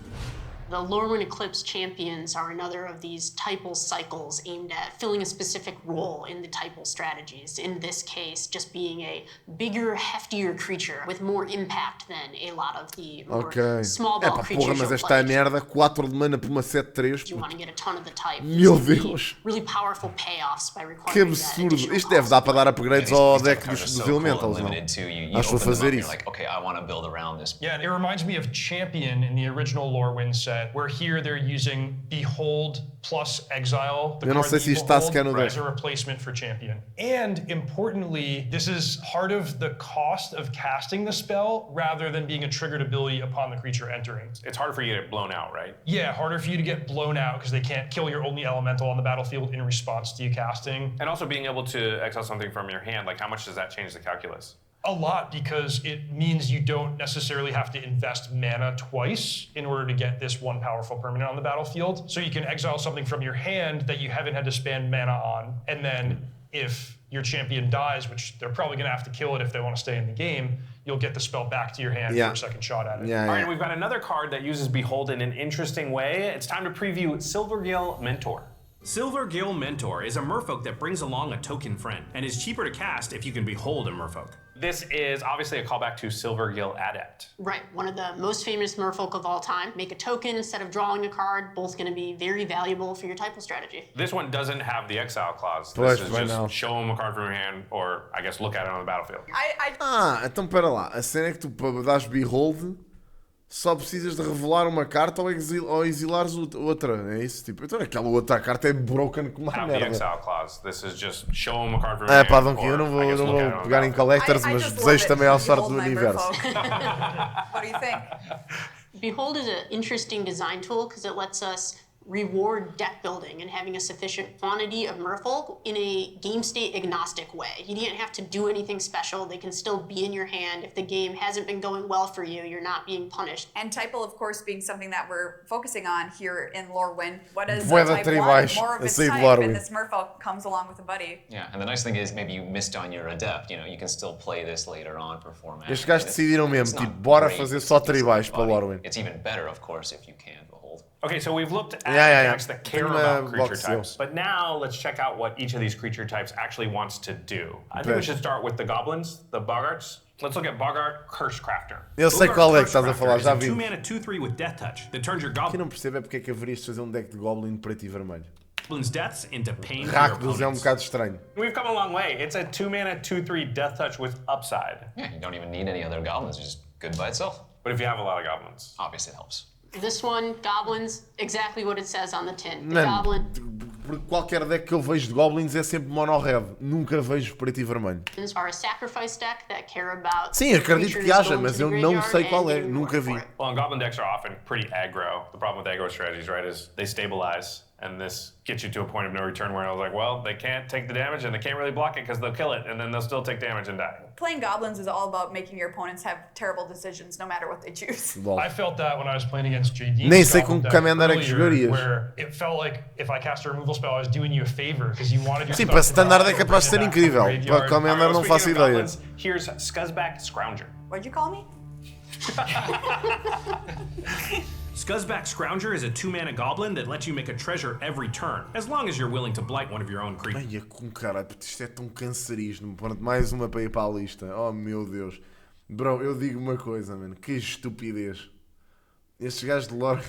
Speaker 4: The Lorwyn Eclipse champions are another of these typal cycles aimed at filling a specific role in the typal strategies. In this case, just being a bigger, heftier creature with more impact than a lot of the more
Speaker 1: Ok.
Speaker 4: small ball
Speaker 1: Epá,
Speaker 4: creatures
Speaker 1: porra, mas
Speaker 4: you'll
Speaker 1: esta
Speaker 4: play.
Speaker 1: merda, 4 de mana por uma 7-3.
Speaker 4: You want to get a ton of the type.
Speaker 1: Meu
Speaker 4: These can be
Speaker 1: Deus.
Speaker 4: Really powerful payoffs by
Speaker 1: Que
Speaker 4: requiring that
Speaker 1: absurdo.
Speaker 4: additional
Speaker 1: Isto deve
Speaker 4: cost.
Speaker 1: dar para dar upgrades
Speaker 3: These
Speaker 1: ao
Speaker 3: type
Speaker 1: deck
Speaker 3: of cards
Speaker 1: dos
Speaker 3: are so cool and
Speaker 1: Elementals, não?
Speaker 3: limited too. You
Speaker 1: Acho que vou
Speaker 3: open them up
Speaker 1: fazer
Speaker 3: and you're
Speaker 1: isso.
Speaker 3: like, okay, I want to build around this.
Speaker 5: Yeah, and it reminds me of Champion in the original Lorwyn set, where here they're using Behold plus Exile, the
Speaker 1: Eu não
Speaker 5: card
Speaker 1: sei
Speaker 5: that
Speaker 1: se
Speaker 5: you
Speaker 1: isto está
Speaker 5: behold,
Speaker 1: sequer no deck.
Speaker 5: as a replacement for Champion. And importantly, this is part of the cost of casting the spell rather than being a triggered ability upon the creature entering.
Speaker 2: It's harder for you to get blown out, right?
Speaker 5: Yeah, harder for you to get blown out because they can't kill your only elemental on the battlefield in response to you casting.
Speaker 2: And also being able to exile something from your hand, like how much does that change the calculus?
Speaker 5: A lot, because it means you don't necessarily have to invest mana twice in order to get this one powerful permanent on the battlefield. So you can exile something from your hand that you haven't had to spend mana on, and then if your champion dies, which they're probably going to have to kill it if they want to stay in the game, you'll get the spell back to your hand
Speaker 1: Yeah.
Speaker 5: for a second shot at it.
Speaker 1: Yeah,
Speaker 2: All right,
Speaker 1: yeah.
Speaker 2: we've got another card that uses Behold in an interesting way. It's time to preview Silvergill Mentor.
Speaker 7: Silvergill Mentor is a merfolk that brings along a token friend, and is cheaper to cast if you can behold a merfolk.
Speaker 2: This is obviously a callback to Silvergill Adept.
Speaker 4: Right, one of the most famous merfolk of all time. Make a token instead of drawing a card, both going to be very valuable for your typal strategy.
Speaker 2: This one doesn't have the exile clause.
Speaker 1: Pois,
Speaker 2: This is
Speaker 1: vai
Speaker 2: just
Speaker 1: não.
Speaker 2: show them a card from your hand, or I guess look at it on the battlefield.
Speaker 6: I
Speaker 1: Então pera lá. A cena é que tu para dares Behold só precisas de revelar uma carta ou exilares outra. É isso? Tipo, então aquela outra carta é broken como
Speaker 2: Have
Speaker 1: uma
Speaker 2: the
Speaker 1: merda.
Speaker 2: exile clause. This is just show them a card from your
Speaker 1: É
Speaker 2: hand.
Speaker 1: pá, Donkey, eu
Speaker 2: or
Speaker 1: não vou,
Speaker 2: I guess
Speaker 1: não
Speaker 2: look at it
Speaker 1: vou
Speaker 2: on the
Speaker 1: pegar em
Speaker 2: battlefield.
Speaker 1: collectors, mas
Speaker 6: just
Speaker 1: desejo
Speaker 6: love
Speaker 1: também
Speaker 6: it.
Speaker 1: à sorte do
Speaker 6: Behold my
Speaker 1: universo.
Speaker 6: merfolk. What do you think?
Speaker 4: Behold is an interesting design tool because it lets us reward deck building and having a sufficient quantity of merfolk in a game state agnostic way. You didn't have to do anything special. They can still be in your hand. If the game hasn't been going well for you, you're not being punished.
Speaker 6: And typal, of course, being something that we're focusing on here in Lorwyn. What is
Speaker 1: Bué de
Speaker 6: type
Speaker 1: tribais
Speaker 6: 1? More of
Speaker 1: a
Speaker 6: its
Speaker 1: save
Speaker 6: type,
Speaker 1: Lorwyn.
Speaker 6: and this merfolk comes along with a buddy.
Speaker 3: Yeah, and the nice thing is maybe you missed on your adept. You know, you can still play this later on for format.
Speaker 1: Estes gajos decidiram mesmo,
Speaker 3: It's not
Speaker 1: tipo, bora
Speaker 3: great
Speaker 1: fazer
Speaker 3: if
Speaker 1: só
Speaker 3: it's a
Speaker 1: tribais para
Speaker 3: body.
Speaker 1: Lorwyn.
Speaker 3: It's even better, of course, if you can behold.
Speaker 2: Okay, so we've looked at
Speaker 1: Yeah.
Speaker 2: mechanics that care
Speaker 1: Tenho
Speaker 2: about
Speaker 1: uma
Speaker 2: creature
Speaker 1: box
Speaker 2: types,
Speaker 1: seal.
Speaker 2: but now let's check out what each of these creature types actually wants to do. I think we
Speaker 1: Bet.
Speaker 2: should start with the goblins, the Boggarts. Let's look at Boggart Cursecrafter.
Speaker 1: Eu sei
Speaker 7: Bogart
Speaker 1: qual é que estás a
Speaker 7: Cursecrafter
Speaker 1: falar,
Speaker 7: is
Speaker 1: já
Speaker 7: a
Speaker 1: vi.
Speaker 7: 2-mana 2/3 with Death Touch that turns your
Speaker 1: O que eu
Speaker 7: goblins
Speaker 1: não percebo é porque é que haverias de fazer um deck de Goblin preto e vermelho.
Speaker 7: deaths into pain for your
Speaker 1: Rakdos é um
Speaker 7: opponents.
Speaker 1: bocado estranho.
Speaker 2: We've come a long way. It's a 2-mana 2/3 Death Touch with upside.
Speaker 3: Yeah, you don't even need any other goblins. It's just good by itself.
Speaker 2: But if you have a lot of goblins.
Speaker 3: Obviously, it helps.
Speaker 4: This one, goblins, exactly what it says on the tin. The
Speaker 1: Mano,
Speaker 4: goblin
Speaker 1: porque qualquer deck que eu vejo de Goblins é sempre mono-red. Nunca vejo preto e vermelho.
Speaker 4: are a sacrifice deck that care about
Speaker 1: Sim, acredito
Speaker 4: creatures
Speaker 1: que haja,
Speaker 4: going
Speaker 1: mas
Speaker 4: to the
Speaker 1: eu não
Speaker 4: graveyard
Speaker 1: sei
Speaker 4: and
Speaker 1: qual é.
Speaker 4: getting
Speaker 1: Nunca
Speaker 4: rewarded
Speaker 1: vi.
Speaker 4: for it.
Speaker 2: Well, and Goblin decks are often pretty aggro. The problem with aggro strategies, right, is they stabilize, and this gets you to a point of no return where I was like, well, they can't take the damage, and they can't really block it because they'll kill it, and then they'll still take damage and die.
Speaker 6: Playing goblins is all about making your opponents have terrible decisions, no matter what they choose.
Speaker 1: Lol.
Speaker 5: I felt that when I was playing against JD.
Speaker 1: Nem sei com que Commander é que
Speaker 5: earlier,
Speaker 1: jogarias.
Speaker 5: where it felt like if I cast a removal spell, I was doing you a favor because you wanted your
Speaker 1: Sim,
Speaker 5: stuff
Speaker 1: para
Speaker 5: to
Speaker 1: standard
Speaker 5: die
Speaker 1: é capaz de ser
Speaker 5: and bring it
Speaker 1: incrível.
Speaker 5: back from the
Speaker 1: Para
Speaker 5: graveyard.
Speaker 1: Commander
Speaker 2: Alright,
Speaker 1: não
Speaker 2: well,
Speaker 1: faço
Speaker 2: speaking of
Speaker 1: ideia.
Speaker 2: goblins, here's Scuzzback Scrounger.
Speaker 6: What'd you call me?
Speaker 7: Scuzzback Scrounger is a 2-mana goblin that lets you make a treasure every turn, as long as you're willing to blight one of your own creatures.
Speaker 1: Ai, com cara, isto é tão cancerígeno. Pronto, mais uma para ir para a lista. Oh meu Deus. Bro, eu digo uma coisa, mano. Que estupidez. Estes gajos de lore.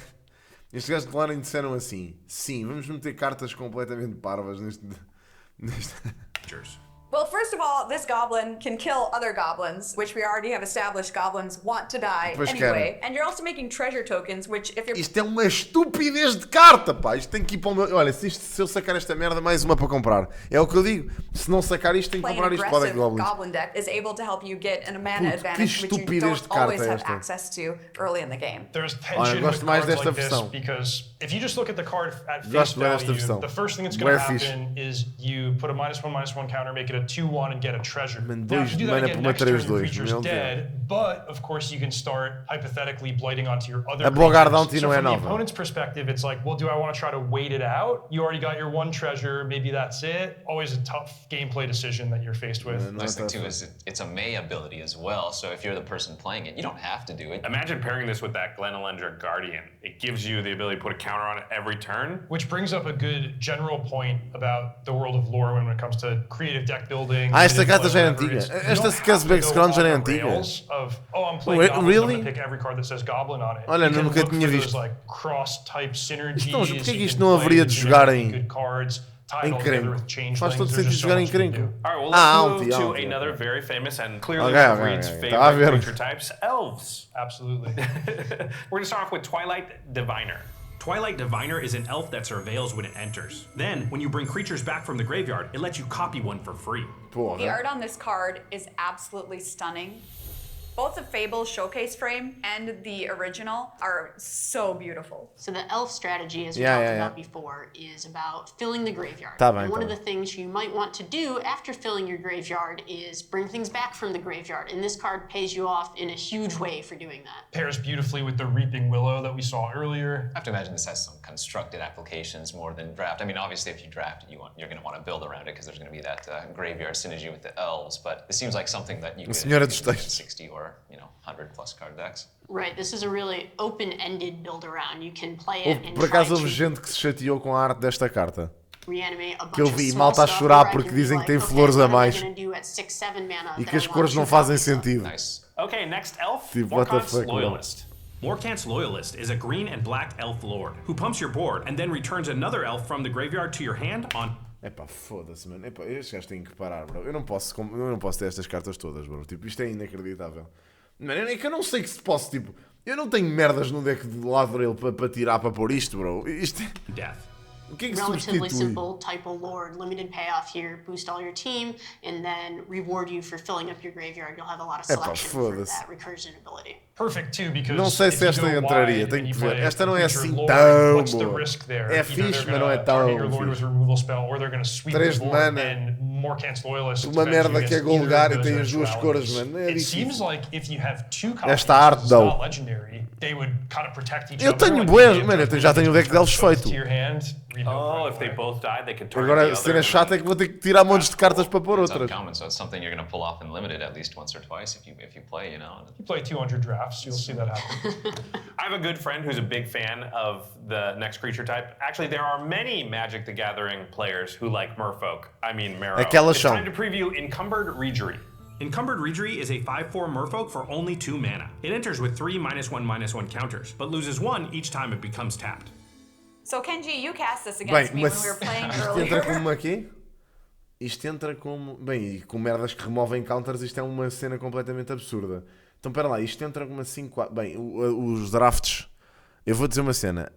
Speaker 1: Estes gajos de lore disseram assim: sim, vamos meter cartas completamente parvas neste.
Speaker 6: Well, first of all, this goblin can kill other goblins, which we already have established goblins want to die
Speaker 1: Pois
Speaker 6: anyway. And you're also making treasure tokens, which if you're
Speaker 1: Isto é uma estupidez de carta, pá. Isto tem que ir para o meu. Olha, se eu sacar esta merda, mais uma para comprar. É o que eu digo. Se não sacar isto, tenho que
Speaker 6: playing an
Speaker 1: comprar isto para o deck
Speaker 6: aggressive
Speaker 1: de Goblins.
Speaker 6: goblin deck is able to help you get a mana
Speaker 1: Puto, que
Speaker 6: advantage, which you
Speaker 1: estupidez
Speaker 6: don't
Speaker 1: de carta
Speaker 6: always
Speaker 1: é
Speaker 6: have
Speaker 1: esta.
Speaker 6: access to early in the game.
Speaker 5: There's
Speaker 1: Olha,
Speaker 5: tension
Speaker 1: gosto
Speaker 5: with
Speaker 1: mais
Speaker 5: cards
Speaker 1: desta
Speaker 5: like this
Speaker 1: versão.
Speaker 5: because if you just look at the card at face
Speaker 1: Gosto mais desta
Speaker 5: value,
Speaker 1: versão.
Speaker 5: the first thing that's going to
Speaker 1: Werefish.
Speaker 5: happen is you put a -1/-1 counter, make it a a 2/1 and get a treasure.
Speaker 1: Man,
Speaker 5: Now, if you do that
Speaker 1: mana
Speaker 5: again
Speaker 1: por uma
Speaker 5: next turn, your
Speaker 1: 3/2,
Speaker 5: creature's
Speaker 1: meu Deus.
Speaker 5: dead, but of course you can start hypothetically blighting onto your other
Speaker 1: A Boggart
Speaker 5: creatures.
Speaker 1: não
Speaker 5: So
Speaker 1: é
Speaker 5: from the
Speaker 1: nova.
Speaker 5: opponent's perspective, it's like, well, do I want to try to wait it out? You already got your one treasure, maybe that's it. Always a tough gameplay decision that you're faced with.
Speaker 3: Nice thing too is it's a May ability as well, so if you're the person playing it, you don't have to do it.
Speaker 2: Imagine pairing this with that Glenelendra Guardian. It gives you the ability to put a counter on it every turn.
Speaker 5: Which brings up a good general point about the world of Lorwyn when it comes to creative deck building.
Speaker 1: Esta
Speaker 5: creative
Speaker 1: carta já é
Speaker 5: whatever.
Speaker 1: antiga.
Speaker 5: It's- you
Speaker 1: Esta
Speaker 5: don't
Speaker 1: sequer
Speaker 5: have to
Speaker 1: background
Speaker 5: go
Speaker 1: já é
Speaker 5: on the
Speaker 1: antiga.
Speaker 5: rails of, oh, I'm playing
Speaker 1: Wait,
Speaker 5: goblins,
Speaker 1: really?
Speaker 5: I'm gonna pick every card that says goblin on it.
Speaker 1: Olha,
Speaker 5: You can
Speaker 1: nunca
Speaker 5: look
Speaker 1: tinha
Speaker 5: for
Speaker 1: visto.
Speaker 5: those, like, cross-type synergies.
Speaker 1: Então, mas porquê que
Speaker 5: you
Speaker 1: isto
Speaker 5: can
Speaker 1: não
Speaker 5: play
Speaker 1: haveria de
Speaker 5: genetically
Speaker 1: jogar em-
Speaker 5: good cards, tie it all
Speaker 1: Em
Speaker 5: together
Speaker 1: Crenco?
Speaker 5: with changelings.
Speaker 1: Faz todo
Speaker 5: There's
Speaker 1: sentido
Speaker 5: just so
Speaker 1: jogar em
Speaker 5: much you can
Speaker 1: Crenco.
Speaker 5: do.
Speaker 2: All right, well, let's
Speaker 1: Alti,
Speaker 2: move to
Speaker 1: Alti.
Speaker 2: another very famous and clearly
Speaker 1: Okay,
Speaker 2: one of
Speaker 1: okay,
Speaker 2: Reed's
Speaker 1: okay. Tá a ver.
Speaker 2: favorite creature types, elves.
Speaker 5: Absolutely.
Speaker 2: We're going to start off with Twilight Diviner.
Speaker 7: Twilight Diviner is an elf that surveils when it enters. Then, when you bring creatures back from the graveyard, it lets you copy one for free.
Speaker 6: The
Speaker 1: Porra.
Speaker 6: art on this card is absolutely stunning. Both the Fable showcase frame and the original are so beautiful.
Speaker 4: So the elf strategy, as we
Speaker 1: Yeah,
Speaker 4: talked
Speaker 1: yeah,
Speaker 4: about
Speaker 1: yeah.
Speaker 4: before, is about filling the graveyard.
Speaker 1: Tá bem,
Speaker 4: and one
Speaker 1: tá
Speaker 4: of
Speaker 1: bem.
Speaker 4: the things you might want to do after filling your graveyard is bring things back from the graveyard. And this card pays you off in a huge way for doing that.
Speaker 5: Pairs beautifully with the Reaping Willow that we saw earlier.
Speaker 3: I have to imagine this has some constructed applications more than draft. I mean, obviously, if you draft it, you're going to want to build around it because there's going to be that graveyard synergy with the elves. But it seems like something that you could
Speaker 1: Senhora dos
Speaker 3: you could get
Speaker 1: Textos.
Speaker 3: 60 or 100+ card decks.
Speaker 4: Right, this is a really open-ended build around. You can play it
Speaker 1: Houve,
Speaker 4: and
Speaker 1: por
Speaker 4: try
Speaker 1: acaso houve
Speaker 4: to
Speaker 1: gente que se chateou com a arte desta carta.
Speaker 4: reanimate a bunch
Speaker 1: eu
Speaker 4: of
Speaker 1: vi,
Speaker 4: small
Speaker 1: malta a
Speaker 4: stuff
Speaker 1: chorar
Speaker 4: where I
Speaker 1: porque
Speaker 4: can be
Speaker 1: dizem que tem
Speaker 4: like, okay,
Speaker 1: flores a
Speaker 4: what am I
Speaker 1: mais.
Speaker 4: gonna do at 6, 7 mana
Speaker 1: E
Speaker 4: that
Speaker 1: que as
Speaker 4: I want
Speaker 1: cores não
Speaker 4: two
Speaker 1: fazem
Speaker 4: copies of?
Speaker 1: sentido.
Speaker 3: Nice.
Speaker 2: Okay, next elf,
Speaker 1: Tipo, what the
Speaker 2: Morkant's
Speaker 1: fuck,
Speaker 2: Loyalist.
Speaker 7: Morkant's Loyalist is a green and black elf lord who pumps your board and then returns another elf from the graveyard to your hand on.
Speaker 1: Epá, foda-se, mano. Epá, estes gajos têm que parar, bro. Eu não posso ter estas cartas todas, bro. Tipo, isto é inacreditável. Mano, é que eu não sei que se posso, tipo... Eu não tenho merdas no deck de Ladril para tirar para pôr isto, bro. Isto é...
Speaker 7: Death.
Speaker 1: O que é que
Speaker 4: Relatively
Speaker 1: substitui?
Speaker 4: simple typo lord, limited payoff here, boost all your team, and then reward you for filling up your graveyard. You'll have a lot of
Speaker 1: Epá,
Speaker 4: selection for
Speaker 1: foda-se.
Speaker 4: that recursion ability.
Speaker 5: Perfect too, because
Speaker 1: Não sei
Speaker 5: if
Speaker 1: se
Speaker 5: you
Speaker 1: esta
Speaker 5: go
Speaker 1: entraria,
Speaker 5: wide
Speaker 1: tenho
Speaker 5: and you
Speaker 1: que ver.
Speaker 5: play
Speaker 1: Esta não é
Speaker 5: creature
Speaker 1: assim
Speaker 5: lord,
Speaker 1: tão
Speaker 5: what's the
Speaker 1: boa.
Speaker 5: risk there?
Speaker 1: É
Speaker 5: Either
Speaker 1: fixe,
Speaker 5: they're
Speaker 1: mas não é
Speaker 5: gonna
Speaker 1: tão
Speaker 5: target your lord
Speaker 1: fixe.
Speaker 5: with a removal spell, or they're gonna sweep
Speaker 1: 3
Speaker 5: the
Speaker 1: de
Speaker 5: board,
Speaker 1: mana.
Speaker 5: and Morkant's Loyalist
Speaker 1: Uma
Speaker 5: defends
Speaker 1: merda
Speaker 5: you
Speaker 1: que é
Speaker 5: against either
Speaker 1: Golgar
Speaker 5: of
Speaker 1: e tem
Speaker 5: those
Speaker 1: as duas
Speaker 5: eventualities.
Speaker 1: cores, mano. É
Speaker 5: It
Speaker 1: difícil.
Speaker 5: seems like if you have two copies,
Speaker 1: Esta arte,
Speaker 5: it's
Speaker 1: though.
Speaker 5: not legendary, they would kind of protect each
Speaker 1: Eu
Speaker 5: other.
Speaker 1: tenho
Speaker 5: like
Speaker 1: bué,
Speaker 5: you
Speaker 1: mano, eu
Speaker 5: can't
Speaker 1: já tenho o deck deles
Speaker 5: both
Speaker 1: feito.
Speaker 5: to your hand, rebuild
Speaker 2: Oh,
Speaker 5: right
Speaker 2: if they
Speaker 5: away.
Speaker 2: both died, they could target
Speaker 1: Agora,
Speaker 2: the
Speaker 1: a cena
Speaker 2: other.
Speaker 1: chata é que vou ter que tirar montes de cartas para pôr
Speaker 3: It's
Speaker 1: outras.
Speaker 3: uncommon, so it's something you're going to pull off in limited at least once or twice if you play,
Speaker 5: You play 200 drafts, you'll see that happen.
Speaker 2: I have a good friend who's a big fan of the next creature type. Actually, there are many Magic the Gathering players who like Merfolk. I mean, Marrow.
Speaker 1: Aquelas
Speaker 2: It's
Speaker 1: são.
Speaker 2: time to preview Encumbered Reejerey.
Speaker 7: Encumbered Reejerey is a 5/4 merfolk for only 2 mana. It enters with 3 -1/-1 counters, but loses 1 each time it becomes tapped.
Speaker 6: So Kenji, you cast this
Speaker 1: Bem,
Speaker 6: against me when
Speaker 1: mas
Speaker 6: we were playing
Speaker 1: isto entra como
Speaker 6: earlier.
Speaker 1: uma quê? Isto entra como... Bem, e com merdas que removem counters, isto é uma cena completamente absurda. Então, pera lá, isto entra como uma 5-4... Bem, os drafts... Eu vou dizer uma cena.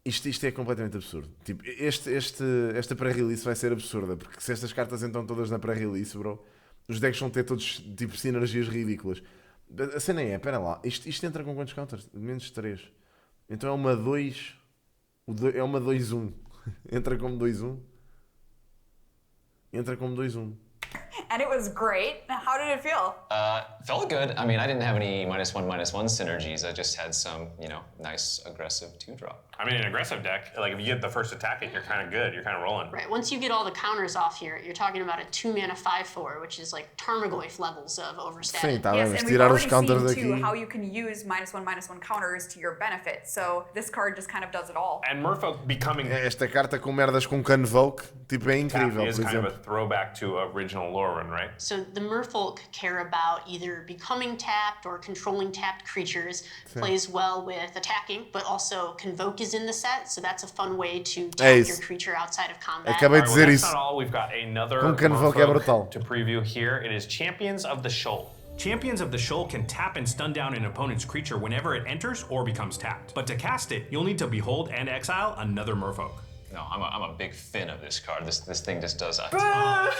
Speaker 1: Isto é completamente absurdo. Tipo, esta pré-release vai ser absurda, porque se estas cartas entram todas na pré-release, bro, os decks vão ter todos, tipo, sinergias ridículas. A cena é, pera lá, isto entra com quantos counters? Menos 3. Então é uma 2... É uma 2-1. Entra como 2-1. Entra como 2-1.
Speaker 6: And it was great. How did it feel?
Speaker 3: Felt good. I mean, I didn't have any -1/-1 synergies. I just had some, nice aggressive 2-drop.
Speaker 2: I mean, an aggressive deck, like if you get the first attack hit, you're kind of good. You're kind of rolling.
Speaker 4: Right, once you get all the counters off here, you're talking about a 2 mana 5/4, which is like Tarmogoyf levels of
Speaker 1: Sim,
Speaker 4: overstated.
Speaker 1: tá bem,
Speaker 6: Yes,
Speaker 1: mas
Speaker 6: and we've
Speaker 1: tirar os
Speaker 6: already
Speaker 1: counters
Speaker 6: seen
Speaker 1: daqui...
Speaker 6: too how you can use -1/-1 counters to your benefit. So this card just kind of does it all.
Speaker 2: And Merfolk becoming
Speaker 1: Esta carta com merdas com Convoke, tipo, é incrível,
Speaker 2: is
Speaker 1: por
Speaker 2: kind of
Speaker 1: exemplo.
Speaker 2: a throwback to original Lorwyn, right?
Speaker 4: So the Merfolk care about either becoming tapped or controlling tapped creatures. Plays well with attacking, but also Convoke is in the set, so that's a fun way to tap
Speaker 1: É isso.
Speaker 4: your creature outside of combat.
Speaker 1: Acabei de
Speaker 2: Well,
Speaker 1: dizer
Speaker 2: that's
Speaker 1: isso.
Speaker 2: not all. We've got another
Speaker 1: Com Convoke é brutal.
Speaker 2: Merfolk to preview here. It is Champions of the Shoal.
Speaker 7: Champions of the Shoal can tap and stun down an opponent's creature whenever it enters or becomes tapped. But to cast it, you'll need to behold and exile another merfolk.
Speaker 3: No, I'm a big fan of this card. This thing just does a ton.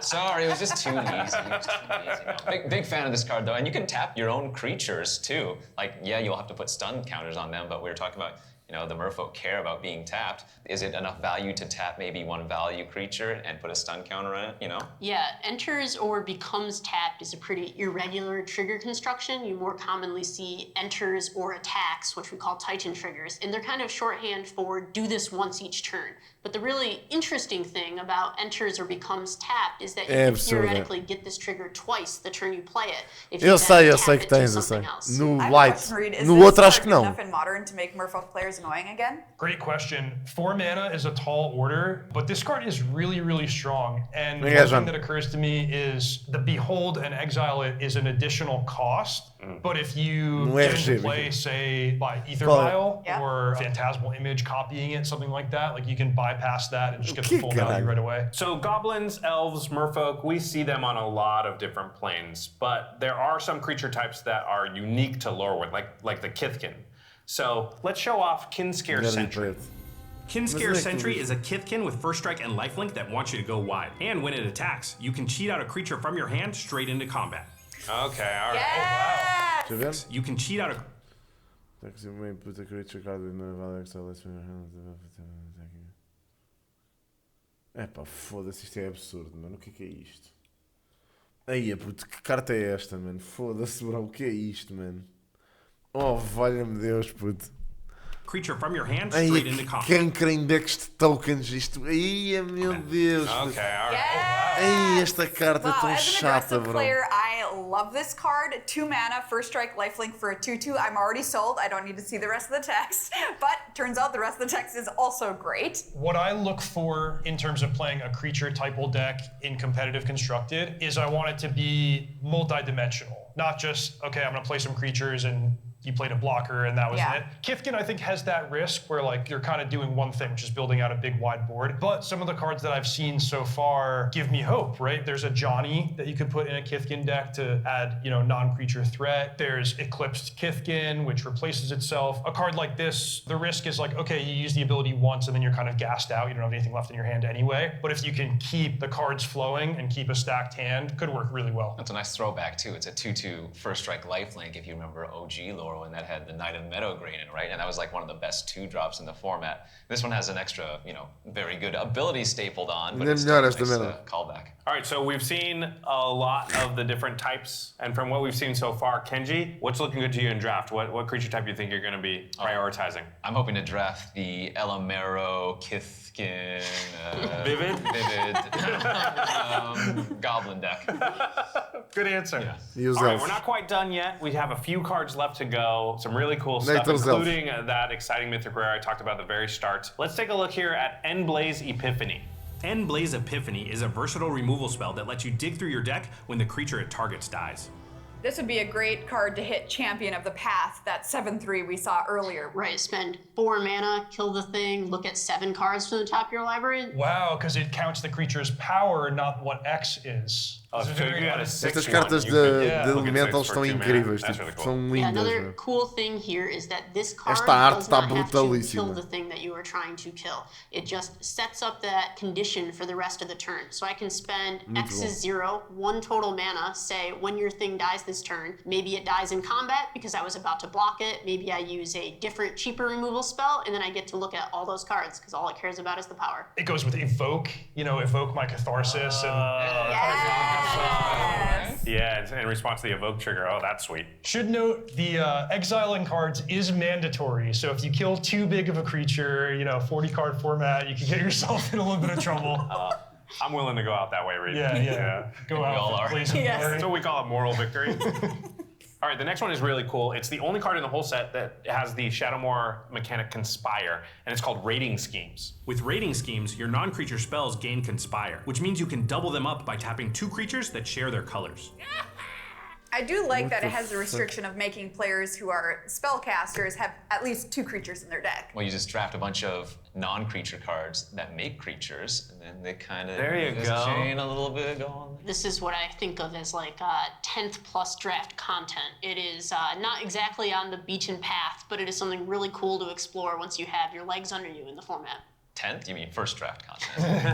Speaker 3: Sorry, it was just too easy. It was too easy. No. Big fan of this card though, and you can tap your own creatures too. Like, yeah, you'll have to put stun counters on them, but we were talking about the merfolk care about being tapped. Is it enough value to tap maybe one value creature and put a stun counter on it,
Speaker 4: Yeah, enters or becomes tapped is a pretty irregular trigger construction. You more commonly see enters or attacks, which we call Titan triggers, and they're kind of shorthand for do this once each turn. But the really interesting thing about enters or becomes tapped is that you can theoretically get this trigger twice the turn you play it. If you
Speaker 1: Eu sei
Speaker 4: tap it
Speaker 1: que
Speaker 4: to
Speaker 1: tens, eu
Speaker 4: something
Speaker 1: sei.
Speaker 4: else.
Speaker 1: No
Speaker 6: I have a
Speaker 1: Light.
Speaker 6: question, Reed. Is
Speaker 1: No
Speaker 6: this
Speaker 1: outro
Speaker 6: card
Speaker 1: acho que
Speaker 6: good
Speaker 1: não.
Speaker 6: enough in Modern to make Merfolk players annoying again?
Speaker 5: Great question. 4 mana is a tall order, but this card is really, really strong. And
Speaker 1: Yeah,
Speaker 5: one
Speaker 1: John.
Speaker 5: thing that occurs to me is the Behold and Exile it is an additional cost. But if you
Speaker 1: No
Speaker 5: get
Speaker 1: RG,
Speaker 5: into play, say, by Ether
Speaker 1: Qual é?
Speaker 5: Vial
Speaker 6: Yeah.
Speaker 5: or Phantasmal Image, copying it, something like that, like you can bypass that and just get the
Speaker 1: Que
Speaker 5: full value
Speaker 1: caralho.
Speaker 5: right away.
Speaker 2: So goblins, elves, merfolk, we see them on a lot of different planes, but there are some creature types that are unique to Lorwyn, like the Kithkin. So let's show off Kinscare
Speaker 1: Era
Speaker 2: Sentry.
Speaker 1: diferente.
Speaker 7: Kinscare
Speaker 1: Mas é que
Speaker 7: Sentry
Speaker 1: tu-
Speaker 7: is a Kithkin with first strike and lifelink that wants you to go wide. And when it attacks, you can cheat out a creature from your hand straight into combat.
Speaker 2: Okay, all right.
Speaker 6: Yes!
Speaker 1: Deixa eu ver.
Speaker 7: You can cheat out a
Speaker 1: Attacks your main put a creature card with no value extra less than your hand. Epá, foda-se, isto é absurdo, mano. O que é isto? Aí, puto, que carta é esta, mano? Foda-se, bro, o que é isto, mano? Oh, valha-me Deus, puto.
Speaker 7: creature from your hand
Speaker 1: Aí,
Speaker 7: straight into combat.
Speaker 1: quem crê decks de tokens, isto. Aí, meu Deus.
Speaker 2: Okay,
Speaker 1: puto.
Speaker 2: all right.
Speaker 1: Aí, esta carta é
Speaker 6: Wow,
Speaker 1: tão
Speaker 6: as an
Speaker 1: chata,
Speaker 6: aggressive
Speaker 1: bro.
Speaker 6: player, I love this card. 2 mana, first strike, lifelink for a 2/2. I'm already sold. I don't need to see the rest of the text. But turns out the rest of the text is also great.
Speaker 5: What I look for in terms of playing a creature typal deck in competitive constructed is I want it to be multi-dimensional, not just, okay, I'm gonna play some creatures and you played a blocker and that was
Speaker 6: Yeah.
Speaker 5: it. Kithkin, I think, has that risk where like you're kind of doing one thing, which is building out a big wide board. But some of the cards that I've seen so far give me hope, right? There's a Johnny that you could put in a Kithkin deck to add, non-creature threat. There's Eclipsed Kithkin, which replaces itself. A card like this, the risk is like, okay, you use the ability once and then you're kind of gassed out. You don't have anything left in your hand anyway. But if you can keep the cards flowing and keep a stacked hand, could work really well.
Speaker 3: That's a nice throwback too. It's a 2/2 first strike lifelink if you remember OG lore when that had the Knight of Meadowgreen in, right? And that was like one of the best 2-drops in the format. This one has an extra, very good ability stapled on, but
Speaker 1: Nem
Speaker 3: it's still a
Speaker 1: melhor
Speaker 3: nice
Speaker 1: esta merda.
Speaker 3: callback.
Speaker 2: All right, so we've seen a lot of the different types, and from what we've seen so far, Kenji, what's looking good to you in draft? What creature type do you think you're going to be prioritizing?
Speaker 3: I'm hoping to draft the Elamero, Kithkin,
Speaker 2: Vivid?
Speaker 3: Goblin deck.
Speaker 2: Good answer.
Speaker 3: Yeah.
Speaker 1: E os
Speaker 2: All right,
Speaker 1: elfos?
Speaker 2: we're not quite done yet. We have a few cards left to go. Some really cool stuff,
Speaker 1: Nathan's elf.
Speaker 2: including that exciting Mythic Rare I talked about at the very start. Let's take a look here at Endblaze Epiphany.
Speaker 7: Endblaze Epiphany is a versatile removal spell that lets you dig through your deck when the creature it targets dies.
Speaker 6: This would be a great card to hit Champion of the Path, that 7/3 we saw earlier.
Speaker 4: Right, spend 4 mana, kill the thing, look at 7 cards from the top of your library.
Speaker 5: Wow, because it counts the creature's power, not what X is.
Speaker 2: Oh,
Speaker 5: This is
Speaker 2: so
Speaker 5: very
Speaker 2: you had a
Speaker 5: nice.
Speaker 2: 6/1,
Speaker 1: Estas cartas
Speaker 2: you
Speaker 1: de,
Speaker 2: could
Speaker 5: yeah,
Speaker 1: de
Speaker 5: look
Speaker 2: at
Speaker 1: Elemental
Speaker 2: 6 for
Speaker 1: estão
Speaker 2: 2 mana.
Speaker 1: incríveis,
Speaker 2: That's
Speaker 1: tipo,
Speaker 2: really cool.
Speaker 1: são
Speaker 4: Yeah,
Speaker 1: lindas.
Speaker 4: another
Speaker 1: meu.
Speaker 4: cool thing here is that this card
Speaker 1: Esta arte
Speaker 4: does
Speaker 1: está
Speaker 4: not have to
Speaker 1: brutalíssima.
Speaker 4: kill the thing that you are trying to kill. It just sets up that condition for the rest of the turn. So I can spend X is 0, 1 total mana, say when your thing dies this turn, maybe it dies in combat because I was about to block it, maybe I use a different, cheaper removal spell, and then I get to look at all those cards because all it cares about is the power.
Speaker 5: It goes with Evoke, evoke my Catharsis and
Speaker 6: Yes!
Speaker 2: Yeah, it's in response to the Evoke trigger. Oh, that's sweet.
Speaker 5: should note the exiling cards is mandatory. So if you kill too big of a creature, 40 card format, you can get yourself in a little bit of trouble.
Speaker 2: I'm willing to go out that way, Reed.
Speaker 5: Yeah. Go out.
Speaker 3: all are.
Speaker 5: Blaze of
Speaker 6: Yes.
Speaker 5: glory.
Speaker 2: That's what we call a moral victory. All right, the next one is really cool. It's the only card in the whole set that has the Shadowmoor mechanic Conspire, and it's called Rating Schemes.
Speaker 7: With rating schemes, your non-creature spells gain Conspire, which means you can double them up by tapping 2 creatures that share their colors.
Speaker 6: I do like that
Speaker 1: the
Speaker 6: it has the
Speaker 1: fuck?
Speaker 6: restriction of making players who are spellcasters have at least 2 creatures in their deck.
Speaker 3: Well, you just draft a bunch of non-creature cards that make creatures, and then they kind of
Speaker 2: There you go.
Speaker 3: chain a little bit going.
Speaker 4: This is what I think of as like 10th plus draft content. It is not exactly on the beaten path, but it is something really cool to explore once you have your legs under you in the format.
Speaker 3: 10th? You mean first draft content?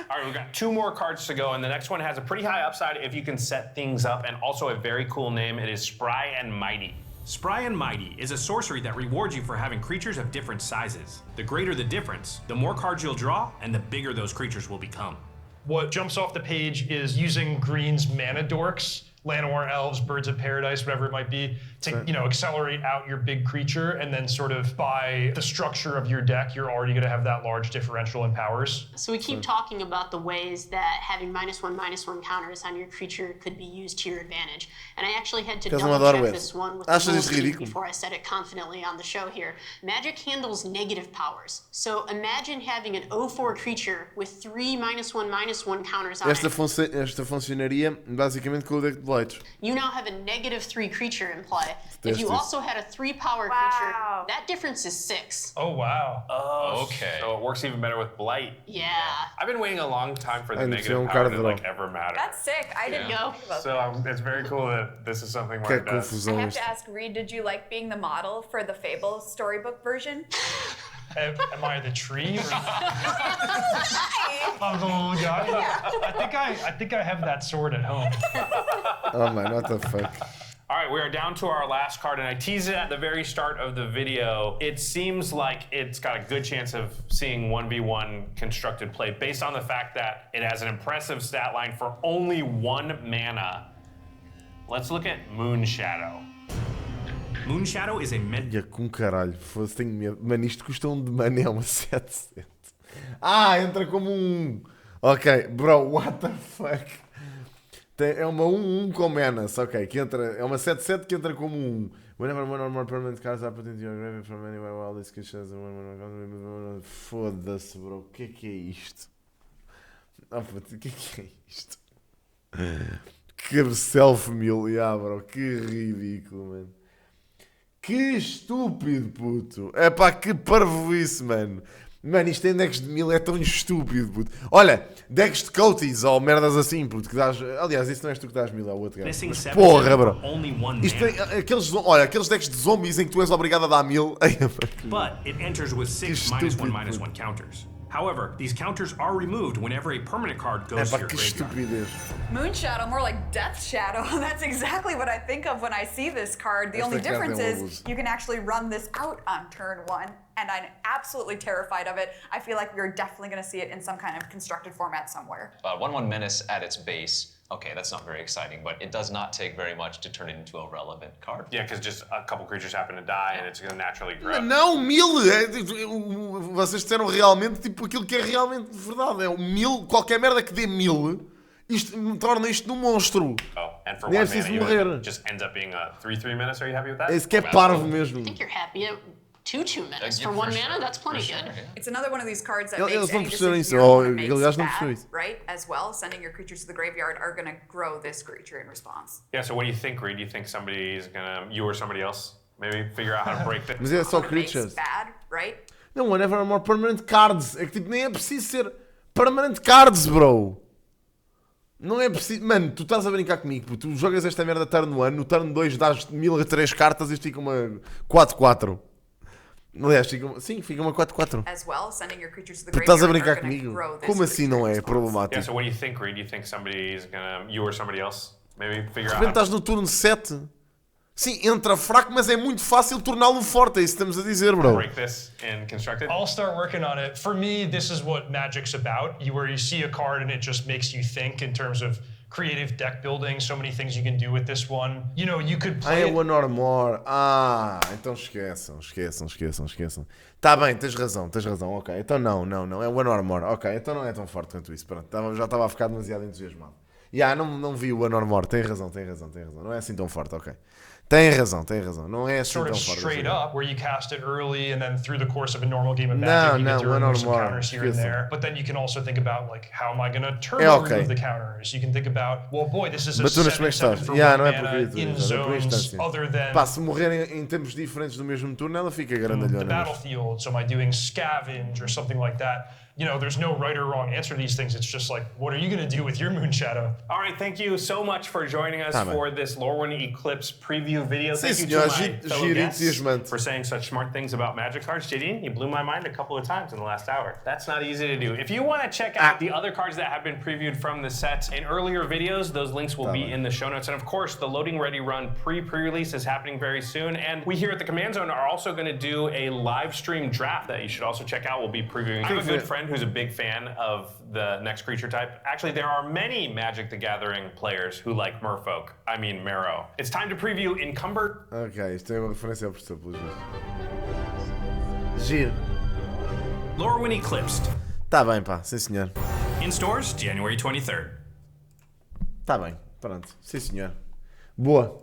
Speaker 2: All right, we've got 2 more cards to go, and the next one has a pretty high upside if you can set things up, and also a very cool name. It is Spry and Mighty.
Speaker 7: Spry and Mighty is a sorcery that rewards you for having creatures of different sizes. The greater the difference, the more cards you'll draw, and the bigger those creatures will become.
Speaker 5: What jumps off the page is using Green's Mana Dorks, Llanowar Elves, Birds of Paradise, whatever it might be, to accelerate out your big creature, and then sort of by the structure of your deck, you're already going to have that large differential in powers.
Speaker 4: So we keep talking about the ways that having -1/-1 counters on your creature could be used to your advantage. And I actually had to double check this one with the rules sheet before I said it confidently on the show here. Magic handles negative powers. So imagine having an 0/4 creature with 3 -1/-1 counters on
Speaker 1: Esta funcionaria basicamente com o deck de Blights.
Speaker 4: You now have a -3 creature in play. If you also had a 3-power creature, that difference is 6.
Speaker 5: Oh, wow.
Speaker 3: Okay.
Speaker 2: So it works even better with Blight.
Speaker 4: Yeah.
Speaker 2: I've been waiting a long time for the
Speaker 1: And
Speaker 2: negative
Speaker 1: it's
Speaker 2: power
Speaker 1: no
Speaker 2: to
Speaker 1: card
Speaker 2: ever matter.
Speaker 6: That's sick. I didn't
Speaker 4: Yeah.
Speaker 6: think about
Speaker 2: So
Speaker 6: that.
Speaker 2: it's very cool that this is something where
Speaker 1: Que
Speaker 2: it does.
Speaker 6: I
Speaker 1: confusão
Speaker 6: have
Speaker 1: isto.
Speaker 6: to ask Reed, did you like being the model for the Fable storybook version?
Speaker 5: Am I the tree? Or... I'm the little guy. I think I have that sword at home.
Speaker 1: Oh man, what the fuck.
Speaker 2: All right, we are down to our last card, and I teased it at the very start of the video. It seems like it's got a good chance of seeing 1v1 constructed play based on the fact that it has an impressive stat line for only 1 mana. Let's look at Moonshadow.
Speaker 7: Moonshadow is a
Speaker 1: Olha com caralho, foda-se, tenho medo. Mano, isto custa 1 de mana, é uma 7/7. Ah, entra como um. Ok, bro, what the fuck? É uma 1/1 com menace, ok, que entra, é uma 7/7 que entra como um. Whenever one or more permanent cards are put into your graveyard from anywhere while this creature has foda-se, bro, o que é isto? Oh, puto, o que é isto? Que self-mill, yeah, bro, que ridículo, mano. Que estúpido, puto. É pá, que parvoíce, mano. Mano, isto em decks de 1000 é tão estúpido, puto. Olha, decks de coaties ou merdas assim, puto, que dás... Aliás, isso não és tu que dás 1000, é o outro gajo. Mas porra, bro. Isto tem, aqueles decks de zombies em que tu és obrigado a dar 1000.
Speaker 7: But it enters with 6 -1/-1 counters. However, these counters are removed whenever a permanent card goes to
Speaker 1: É pá,
Speaker 7: your
Speaker 1: que
Speaker 7: graveyard.
Speaker 1: estupidez.
Speaker 6: Moonshadow, more like Death Shadow. That's exactly what I think of when I see this card. The only difference is you can actually run this out on turn 1, and I'm absolutely terrified of it. I feel like we're definitely going to see it in some kind of constructed format somewhere.
Speaker 3: 1/1 Menace at its base. Okay, that's not very exciting, but it does not take very much to turn it into a relevant card.
Speaker 2: Yeah, because just a couple creatures happen to die and it's going to naturally grow.
Speaker 1: Não, 1000! Vocês disseram realmente tipo aquilo que é realmente verdade. É o 1000, qualquer merda que dê 1000, isto torna isto num monstro.
Speaker 2: Oh, and for
Speaker 1: Nem é
Speaker 2: 1
Speaker 1: preciso
Speaker 2: mana,
Speaker 1: morrer.
Speaker 2: it just ends up being a 3/3 menace. Are you happy with that?
Speaker 1: É isso que é parvo mesmo.
Speaker 4: I think you're happy at 2/2 minutes. For 1 mana, that's plenty good.
Speaker 6: It's another one of these cards that
Speaker 1: Eles
Speaker 6: makes
Speaker 1: não
Speaker 6: any
Speaker 1: perceberam
Speaker 6: decision
Speaker 1: isso.
Speaker 6: you're
Speaker 1: Oh,
Speaker 6: gonna make
Speaker 1: aliás, não
Speaker 6: bad,
Speaker 1: perceberam isso.
Speaker 6: right? As well, sending your creatures to the graveyard are going to grow this creature in response.
Speaker 2: Yeah, so what do you think, Reed? Do you think somebody's going to, you or somebody else, maybe figure out how to break this?
Speaker 1: Mas é só
Speaker 6: Makes
Speaker 1: creatures.
Speaker 6: bad, right?
Speaker 1: Não, whenever more permanent cards. É que tipo, nem é preciso ser permanent cards, bro. Não é preciso. Mano, tu estás a brincar comigo, puto. Tu jogas esta merda turn 1, no turn 2 dás 1000 a 3 cartas e isto fica uma 4/4. Aliás, fica uma 4/4.
Speaker 6: As well, sending your creatures to the
Speaker 1: Tu estás a
Speaker 6: graveyard
Speaker 1: brincar
Speaker 6: are gonna
Speaker 1: comigo?
Speaker 6: grow this
Speaker 1: Como assim
Speaker 6: creature
Speaker 1: não
Speaker 6: in
Speaker 1: é
Speaker 6: response.
Speaker 1: problemático?
Speaker 2: Yeah, so what do you think, Reed? Do you think somebody's going to, you or somebody else, maybe figure
Speaker 1: De
Speaker 2: out
Speaker 1: repente
Speaker 2: how to
Speaker 1: estás no turno 7. Sim, entra fraco, mas é muito fácil torná-lo forte. É isso que estamos a dizer, bro.
Speaker 2: break this in constructed?
Speaker 5: I'll start working on it. For me, this is what Magic's about. Where you see a card and it just makes you think in terms of creative deck building. So many things you can do with this one. You know, you could
Speaker 1: Ah,
Speaker 5: play
Speaker 1: é
Speaker 5: it.
Speaker 1: One or More. Ah, então esqueçam. Tá bem, tens razão, ok. Então não. É One or More. Ok, então não é tão forte quanto isso. Pronto, já estava a ficar demasiado entusiasmado. Não vi o One or More. Tem razão. Não é assim tão forte, ok. Tem razão. Não é assim
Speaker 5: Sort
Speaker 1: tão
Speaker 5: of
Speaker 1: forte.
Speaker 5: straight
Speaker 1: assim.
Speaker 5: up, where you cast it early, and then through the course of a normal game of
Speaker 1: No,
Speaker 5: Magic, you
Speaker 1: no,
Speaker 5: get to
Speaker 1: one
Speaker 5: remove
Speaker 1: or
Speaker 5: some
Speaker 1: more.
Speaker 5: counters here and
Speaker 1: Esqueçam.
Speaker 5: there. But then you can also think about, like, how am I going to turn
Speaker 1: É
Speaker 5: over
Speaker 1: ok.
Speaker 5: remove the counters? You can think about, well, boy, this is a
Speaker 1: Mas tu neste momento
Speaker 5: 7/7
Speaker 1: estás.
Speaker 5: for
Speaker 1: Não
Speaker 5: one
Speaker 1: é por
Speaker 5: mana
Speaker 1: isso,
Speaker 5: in
Speaker 1: é por
Speaker 5: zones
Speaker 1: instância.
Speaker 5: other than
Speaker 1: Pá, se morrerem em tempos diferentes do mesmo turno, ela fica
Speaker 5: the
Speaker 1: grandalhona.
Speaker 5: battlefield. So am I doing scavenge or something like that? there's no right or wrong answer to these things. It's just like, what are you going to do with your Moon Shadow?
Speaker 2: All right, thank you so much for joining us for this Lorwyn Eclipse preview video.
Speaker 1: Sim,
Speaker 2: Thank you to
Speaker 1: senhor,
Speaker 2: my fellow
Speaker 1: giro
Speaker 2: guests
Speaker 1: entusiasmante.
Speaker 2: for saying such smart things about Magic cards. JD, you blew my mind a couple of times in the last hour. That's not easy to do. If you want to check out the other cards that have been previewed from the sets in earlier videos, those links will be in the show notes. And of course, the Loading Ready Run pre-release is happening very soon. And we here at the Command Zone are also going to do a live stream draft that you should also check out. We'll be previewing. I have a good friend who's a big fan of the next creature type. Actually, there are many Magic the Gathering players who like Merfolk. I mean, Marrow. It's time to preview Encumber.
Speaker 1: Ok, isto é uma referência ao professor, pelos vistos. Giro.
Speaker 7: Lorwyn Eclipsed.
Speaker 1: Tá bem, pá, sim senhor.
Speaker 7: In stores, January 23rd.
Speaker 1: Tá bem, pronto, sim senhor. Boa.